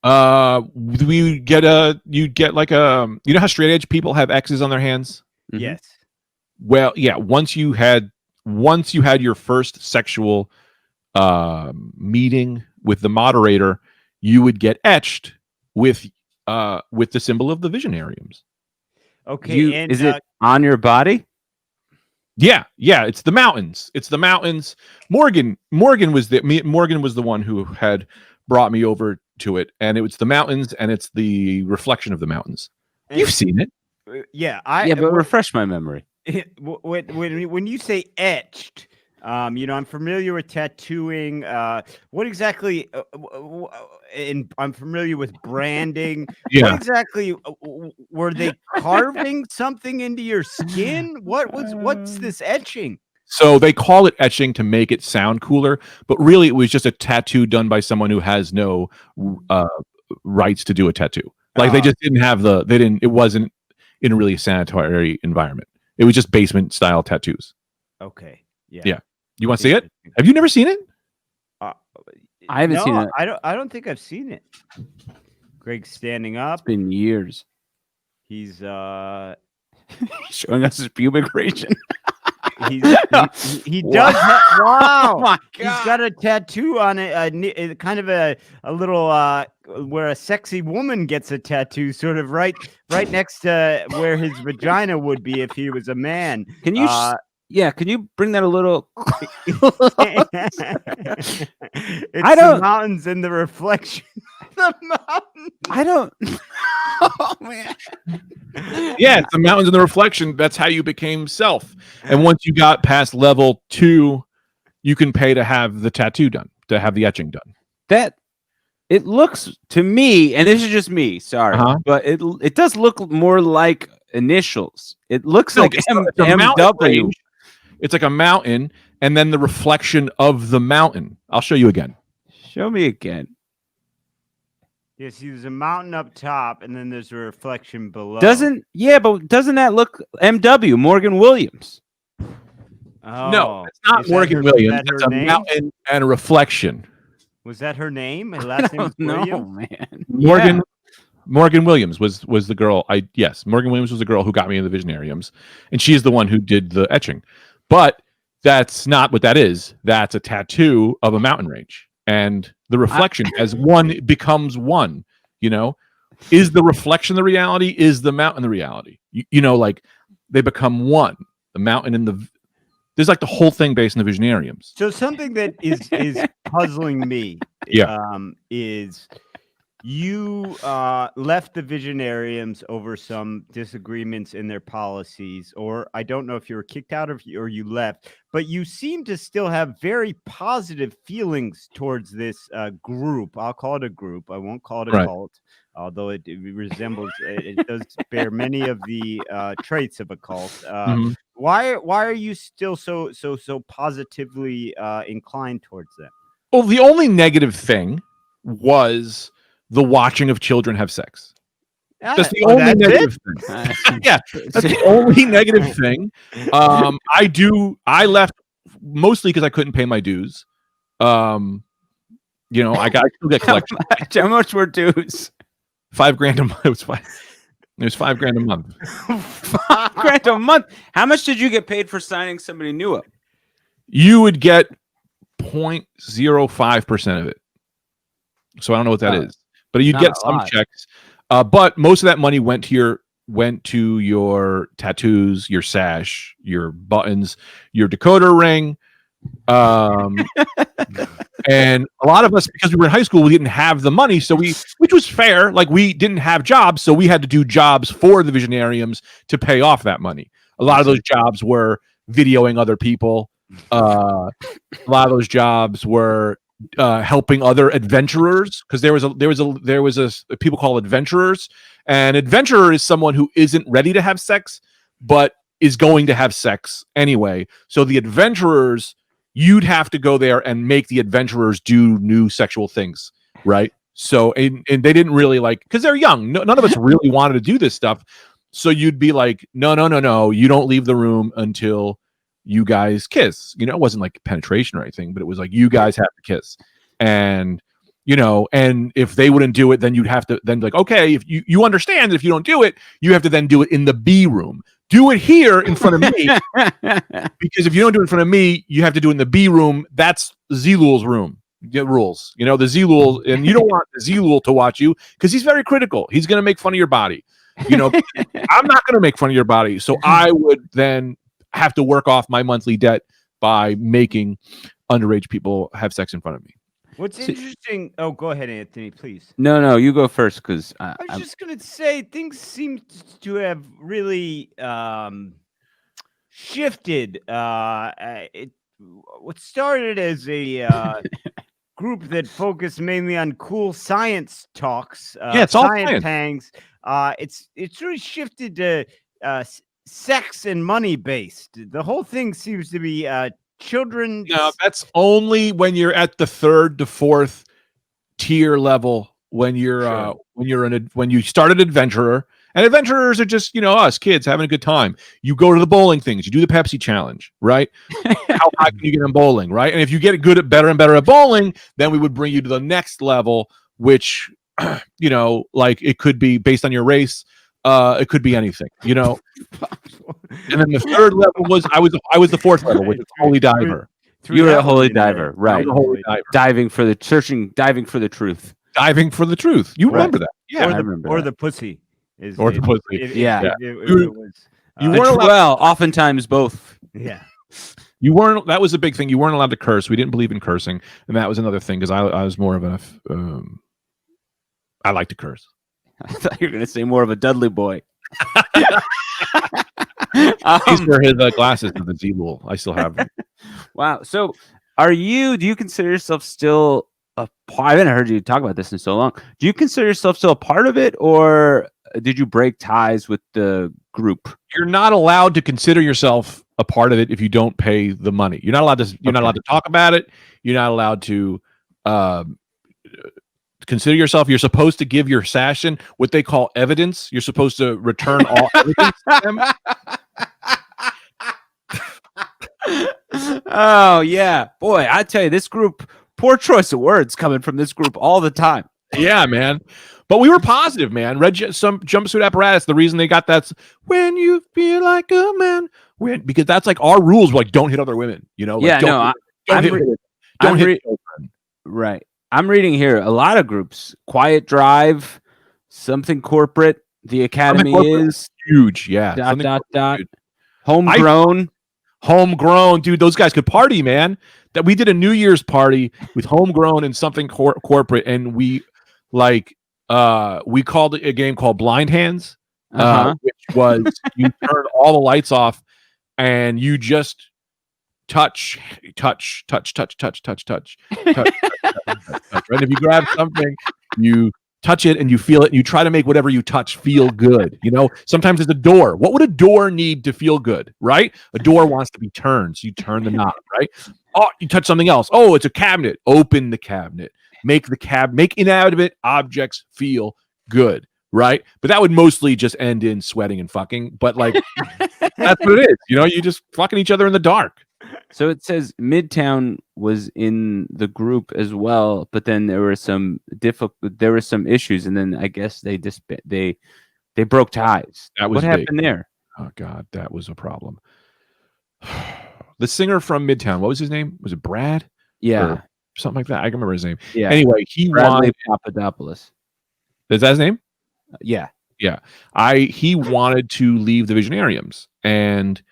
You get like you know how straight edge people have X's on their hands? Mm-hmm. Yes. Well, yeah. Once you had your first sexual meeting with the moderator, you would get etched with the symbol of the Visionariums. Okay. Is it on your body? Yeah. It's the mountains. Morgan was the one who had brought me over to it, and it was the mountains, and it's the reflection of the mountains. You've seen it. Yeah. But refresh my memory. When you say etched, you know, I'm familiar with tattooing. What exactly? And I'm familiar with branding. Yeah. What exactly were they carving something into your skin? What's this etching? So they call it etching to make it sound cooler, but really it was just a tattoo done by someone who has no rights to do a tattoo. Like they just didn't have it wasn't in a really sanitary environment. It was just basement style tattoos. Okay. Yeah. You want to see it? Have you never seen it? I haven't seen it. I don't think I've seen it. Greg's standing up. It's been years. He's showing us his pubic region. He does. Wow! Oh my God. He's got a tattoo on it, kind of a little where a sexy woman gets a tattoo, sort of right next to where his vagina would be if he was a man. Can you? Can you bring that a little? It's the mountains and the reflection. The mountains. I don't. Oh man. Yeah, it's the mountains and the reflection. That's how you became self. And once you got past level 2, you can pay to have the tattoo done, to have the etching done. That it looks to me, and this is just me, sorry, but it does look more like initials. It looks like MW. It's like a mountain, and then the reflection of the mountain. I'll show you again. Show me again. Yeah, see, there's a mountain up top, and then there's a reflection below. Doesn't that look MW, Morgan Williams? Oh, no, it's not Morgan Williams. It's a mountain and a reflection. Was that her name? Her last name was Williams? No, man. Morgan Williams was the girl. Morgan Williams was the girl who got me in the Visionariums, and she is the one who did the etching. But that's not what that is. That's a tattoo of a mountain range. and the reflection as one becomes one. Is the reflection the reality? Is the mountain the reality? Like they become one. The mountain and there's like the whole thing based in the Visionariums. So something that is puzzling me, is you left the Visionariums over some disagreements in their policies, or I don't know if you were kicked out or you left, but you seem to still have very positive feelings towards this group. I'll call it a group. I won't call it a cult, although it resembles, it does bear many of the traits of a cult. Why are you still so positively inclined towards them? Well, the only negative thing was the watching of children have sex. That's the only negative thing. Yeah, that's the only negative thing. I left mostly because I couldn't pay my dues. I still get collections. How much were dues? $5,000 a month. It was $5,000 a month. $5,000 a month. How much did you get paid for signing somebody new up? You would get 0.05% of it. So I don't know what that is. But you'd get some checks, but most of that money went to your tattoos, your sash, your buttons, your decoder ring, and a lot of us, because we were in high school, we didn't have the money, which was fair. Like we didn't have jobs, so we had to do jobs for the Visionariums to pay off that money. A lot of those jobs were videoing other people. A lot of those jobs were helping other adventurers, because there was a people called adventurers, and adventurer is someone who isn't ready to have sex but is going to have sex anyway. So the adventurers, you'd have to go there and make the adventurers do new sexual things, right? So and they didn't really because they're young. None of us really wanted to do this stuff. So you'd be like, no, you don't leave the room until you guys kiss. It wasn't like penetration or anything, but it was like you guys have to kiss. And and if they wouldn't do it, then you'd have to okay, if you understand that if you don't do it, you have to then do it in the B room. Do it here in front of me, because if you don't do it in front of me, you have to do it in the B room. That's Zilul's room. Get rules. The Zilul, and you don't want the Zilul to watch you because he's very critical. He's going to make fun of your body. I'm not going to make fun of your body. So I would then have to work off my monthly debt by making underage people have sex in front of me. What's interesting? Oh, go ahead, Anthony, please. No, you go first, because I was just going to say things seem to have really shifted. What started as a group that focused mainly on cool science talks, it's all science hangs. It's really shifted to sex and money based. The whole thing seems to be children. No, that's only when you're at the 3rd to 4th tier level. When you're when you start an adventurer, and adventurers are just us kids having a good time. You go to the bowling things. You do the Pepsi challenge, right? How high can you get in bowling, right? And if you get better and better at bowling, then we would bring you to the next level, which it could be based on your race. It could be anything, And then the 3rd level was I was the 4th level, which is holy diver. You were a holy diver, right? Holy diver. Diving for the truth. Diving for the truth. You remember that? Yeah, I remember. Or the pussy. It was. You weren't oftentimes both. Yeah. You weren't. That was a big thing. You weren't allowed to curse. We didn't believe in cursing, and that was another thing because I was more of a. I like to curse. I thought you were going to say more of a Dudley boy. These were his glasses with the Z-Lul. I still have them. Wow. So do you consider yourself still a part? I haven't heard you talk about this in so long. Do you consider yourself still a part of it, or did you break ties with the group? You're not allowed to consider yourself a part of it if you don't pay the money. You're not allowed to. You're not allowed to talk about it. You're not allowed to consider yourself. You're supposed to give your session what they call evidence. You're supposed to return all evidence to them. Oh yeah, boy! I tell you, this group. Poor choice of words coming from this group all the time. Yeah, man. But we were positive, man. Some jumpsuit apparatus. The reason they got that's when you feel like a man. Because that's like our rules. Like, don't hit other women. Yeah, don't hit children. Right. I'm reading here a lot of groups. Quiet Drive, something corporate. The Academy is huge. Yeah. .. Homegrown. Homegrown, dude. Those guys could party, man. That we did a New Year's party with Homegrown and something corporate, and we called it a game called Blind Hands, which was you turn all the lights off and you just touch. Right? If you grab something, you touch it and you feel it, and you try to make whatever you touch feel good. Sometimes it's a door. What would a door need to feel good, right? A door wants to be turned, so you turn the knob, right? Oh, you touch something else. Oh, it's a cabinet. Open the cabinet. Make inanimate objects feel good, right? But that would mostly just end in sweating and fucking. But that's what it is. You just fucking each other in the dark. So it says Midtown was in the group as well, but then there were some issues, and then I guess they broke ties. What happened there? Oh God, that was a problem. The singer from Midtown, what was his name? Was it Brad? Yeah, or something like that. I can remember his name. Yeah. Anyway, he Bradley Papadopoulos. Is that his name? Yeah. Yeah. He wanted to leave the Visionariums, and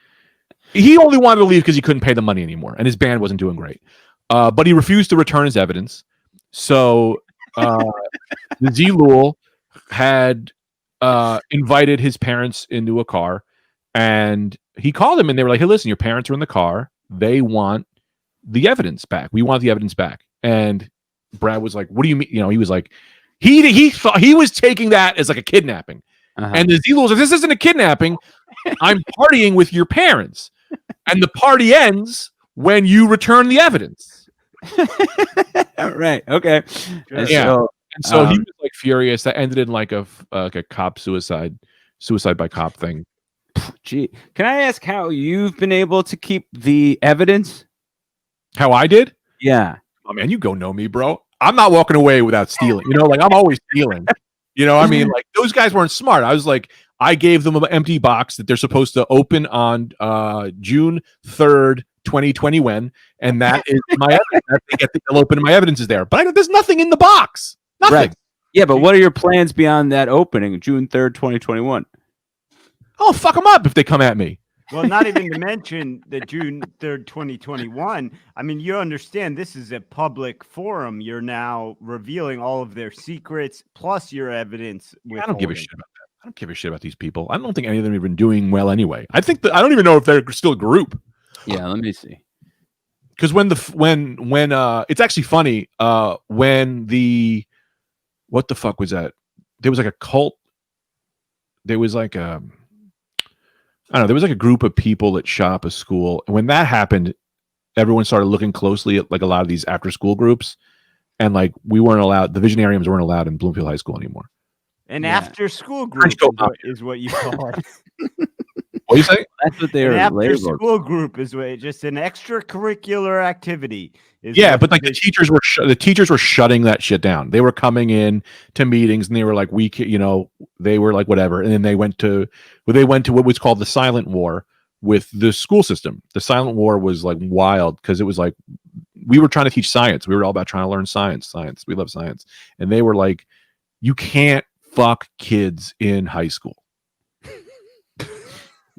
he only wanted to leave because he couldn't pay the money anymore, and his band wasn't doing great. But he refused to return his evidence. So the Z-Lul had invited his parents into a car, and he called them, and they were like, "Hey, listen, your parents are in the car. They want the evidence back. We want the evidence back." And Brad was like, "What do you mean?" He was like, he thought he was taking that as like a kidnapping. And the Z-Lul was like, "This isn't a kidnapping. I'm partying with your parents. And the party ends when you return the evidence." Right. Okay. Yeah. So he was like furious. That ended in like a cop suicide by cop thing. Gee, can I ask how you've been able to keep the evidence? How I did? Yeah. Oh man, you go know me, bro. I'm not walking away without stealing. I'm always stealing. I mean, like those guys weren't smart. I was like, I gave them an empty box that they're supposed to open on June 3rd, 2021, and that is my evidence. They'll open, my evidence is there. But there's nothing in the box. Nothing. Right. Yeah, but what are your plans beyond that opening, June 3rd, 2021? Oh, fuck them up if they come at me. Well, not even to mention the June 3rd, 2021. I mean, you understand this is a public forum. You're now revealing all of their secrets plus your evidence. I don't give a shit about that. I don't give a shit about these people. I don't think any of them have been doing well anyway. I don't even know if they're still a group. Yeah, let me see. Because when it's actually funny, when what the fuck was that? There was like a cult. There was like I don't know. There was like a group of people that shot up a school, and when that happened, everyone started looking closely at like a lot of these after school groups, and like we weren't allowed. The Visionariums weren't allowed in Bloomfield High School anymore. An after school group is what you call it. What do you say? That's what they are. After school group is what, just an extracurricular activity. Yeah, but like the teachers were shutting that shit down. They were coming in to meetings and they were like, they were like whatever, and then they went to what was called the silent war with the school system. The silent war was like wild because it was like we were trying to teach science. We were all about trying to learn science. We love science, and they were like, you can't fuck kids in high school.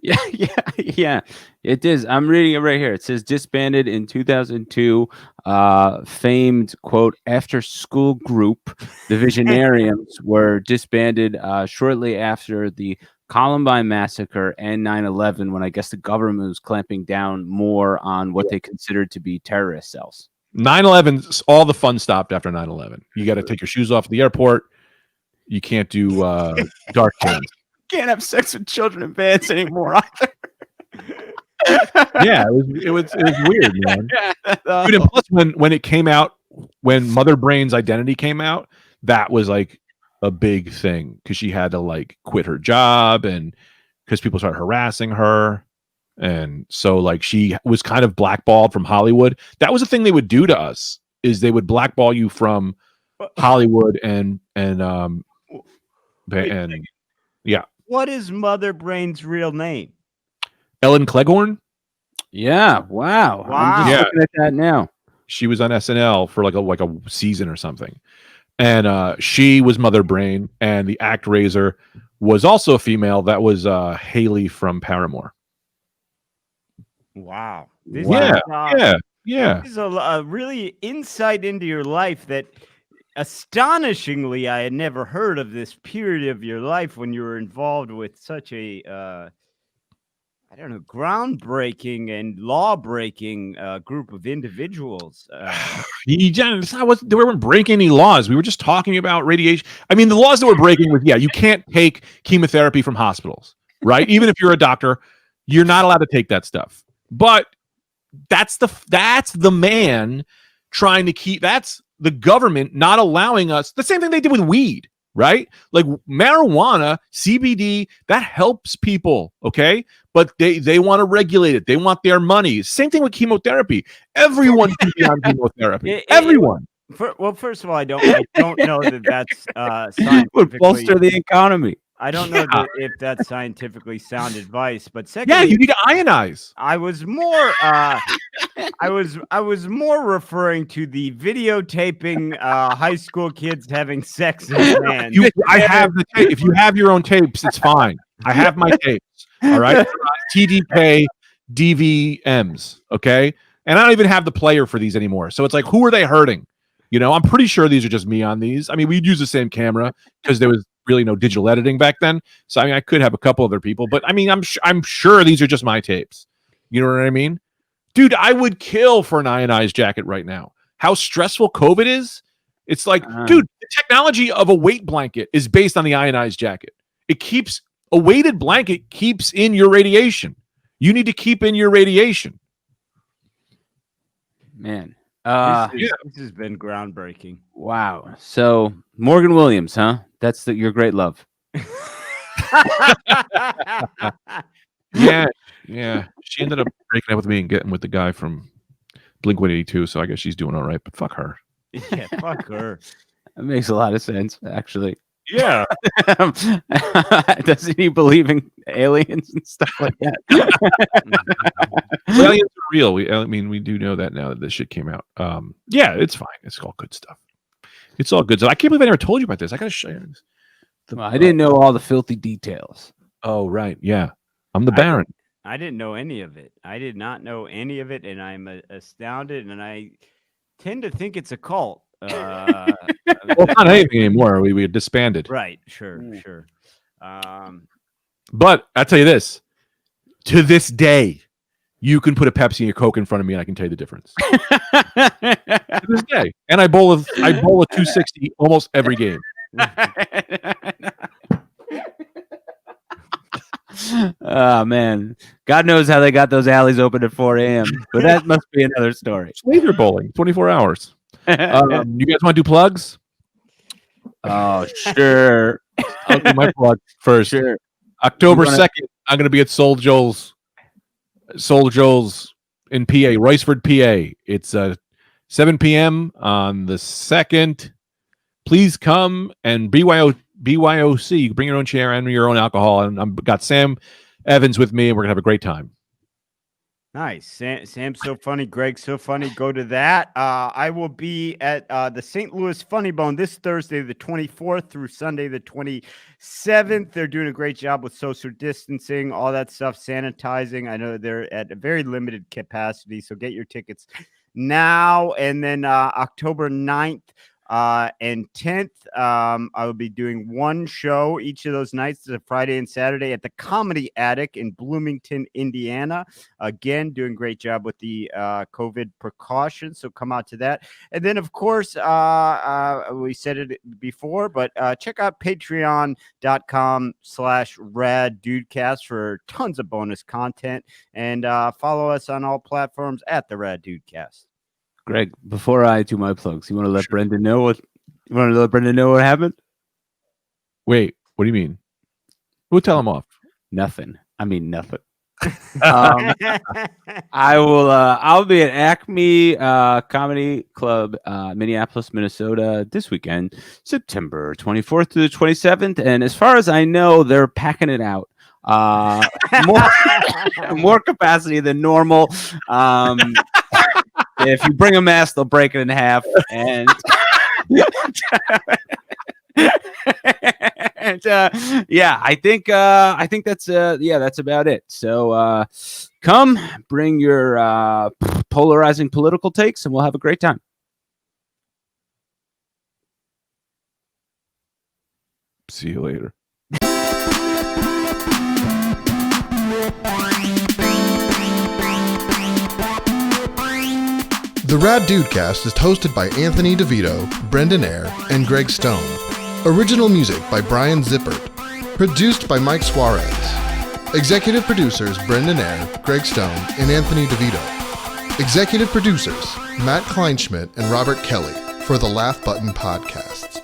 Yeah. It is. I'm reading it right here. It says disbanded in 2002. Famed quote after school group, the Visionariums were disbanded shortly after the Columbine massacre and 9/11, when I guess the government was clamping down more on what they considered to be terrorist cells. 9/11, all the fun stopped after 9/11. You got to take your shoes off at the airport. You can't do dark things. Can't have sex with children in bands anymore either. Yeah, it was weird, man. Dude, and plus when it came out, when Mother Brain's Identity came out, that was like a big thing because she had to like quit her job and because people started harassing her, and so like she was kind of blackballed from Hollywood. That was the thing they would do to us, is they would blackball you from Hollywood and yeah. What is Mother Brain's real name? Ellen Cleghorn? Yeah. Wow. I'm just looking at that now. She was on SNL for like a season or something, and she was Mother Brain, and the act raiser was also a female. That was Haley from Paramore. Wow. Yeah. This is a really insight into your life that astonishingly I had never heard of this period of your life when you were involved with such a I don't know, groundbreaking and law-breaking group of individuals. They weren't breaking any laws. We were just talking about radiation. I mean, the laws that we're breaking was, you can't take chemotherapy from hospitals, right? Even if you're a doctor, you're not allowed to take that stuff. But that's the man trying to keep. That's the government not allowing us. The same thing they did with weed, right? Like marijuana, CBD, that helps people, okay? But they want to regulate it. They want their money. Same thing with chemotherapy. Everyone can be on chemotherapy. Everyone. First of all, I don't know that that's scientifically would bolster the economy. I don't know if that's scientifically sound advice, but secondly, you need to ionize. I was more I was more referring to the videotaping high school kids having sex in vans. I have the tape. If you have your own tapes, it's fine. I have my tapes. All right, TDK DVMs. Okay, and I don't even have the player for these anymore. So it's like, who are they hurting? I'm pretty sure these are just me on these. I mean, we'd use the same camera because there was really no digital editing back then. So I mean, I could have a couple other people, but I mean, I'm sure these are just my tapes. You know what I mean? Dude, I would kill for an ionized jacket right now. How stressful COVID is. It's like, dude, the technology of a weight blanket is based on the ionized jacket. A weighted blanket keeps in your radiation. You need to keep in your radiation. Man. This has been groundbreaking. Wow. So Morgan Williams, huh? That's your great love. Yeah. She ended up breaking up with me and getting with the guy from Blink-182, so I guess she's doing all right, but fuck her. Yeah, fuck her. That makes a lot of sense, actually. Yeah. Doesn't he believe in aliens and stuff like that? Well, aliens are real. We do know that now that this shit came out. Yeah, it's fine. It's all good stuff. It's all good. So I can't believe I never told you about this. I gotta show you this. I didn't know all the filthy details. Oh, right. Yeah. I'm the Baron. I didn't know any of it. I did not know any of it, and I'm astounded, and I tend to think it's a cult. Well, not anything anymore. We disbanded. Right. Sure. But I'll tell you this. To this day, you can put a Pepsi and a Coke in front of me, and I can tell you the difference. To this day. And I bowl a 260 almost every game. Oh, man. God knows how they got those alleys open at 4 a.m., but that must be another story. It's laser bowling, 24 hours. You guys want to do plugs? Oh, sure. I'll do my plug first. Sure. October 2nd, I'm going to be at Soul Joel's in PA, Royceford, PA. It's 7 p.m. on the 2nd. Please come and BYOC. You can bring your own chair and your own alcohol. And I've got Sam Evans with me, and we're going to have a great time. Nice. Sam's so funny. Greg's so funny. Go to that. I will be at the St. Louis Funny Bone this Thursday, the 24th through Sunday, the 27th. They're doing a great job with social distancing, all that stuff, sanitizing. I know they're at a very limited capacity, so get your tickets now. And then October 9th and 10th, I will be doing one show each of those nights. It's a Friday and Saturday at the Comedy Attic in Bloomington, Indiana. Again, doing a great job with the COVID precautions. So come out to that. And then, of course, we said it before, but check out patreon.com/RadDudecast for tons of bonus content. And follow us on all platforms at the Rad Dudecast. Greg, before I do my plugs, you want to let Brendan know what happened? Wait, what do you mean? We'll tell him off. Nothing. I mean nothing. I'll be at Acme Comedy Club, Minneapolis, Minnesota this weekend, September 24th to the 27th. And as far as I know, they're packing it out. More capacity than normal. if you bring a mask, they'll break it in half. And, yeah, I think that's that's about it. So come bring your polarizing political takes, and we'll have a great time. See you later. The Rad Dudecast is hosted by Anthony DeVito, Brendan Eyre, and Greg Stone. Original music by Brian Zippert. Produced by Mike Suarez. Executive producers Brendan Eyre, Greg Stone, and Anthony DeVito. Executive producers Matt Kleinschmidt and Robert Kelly for the Laugh Button Podcasts.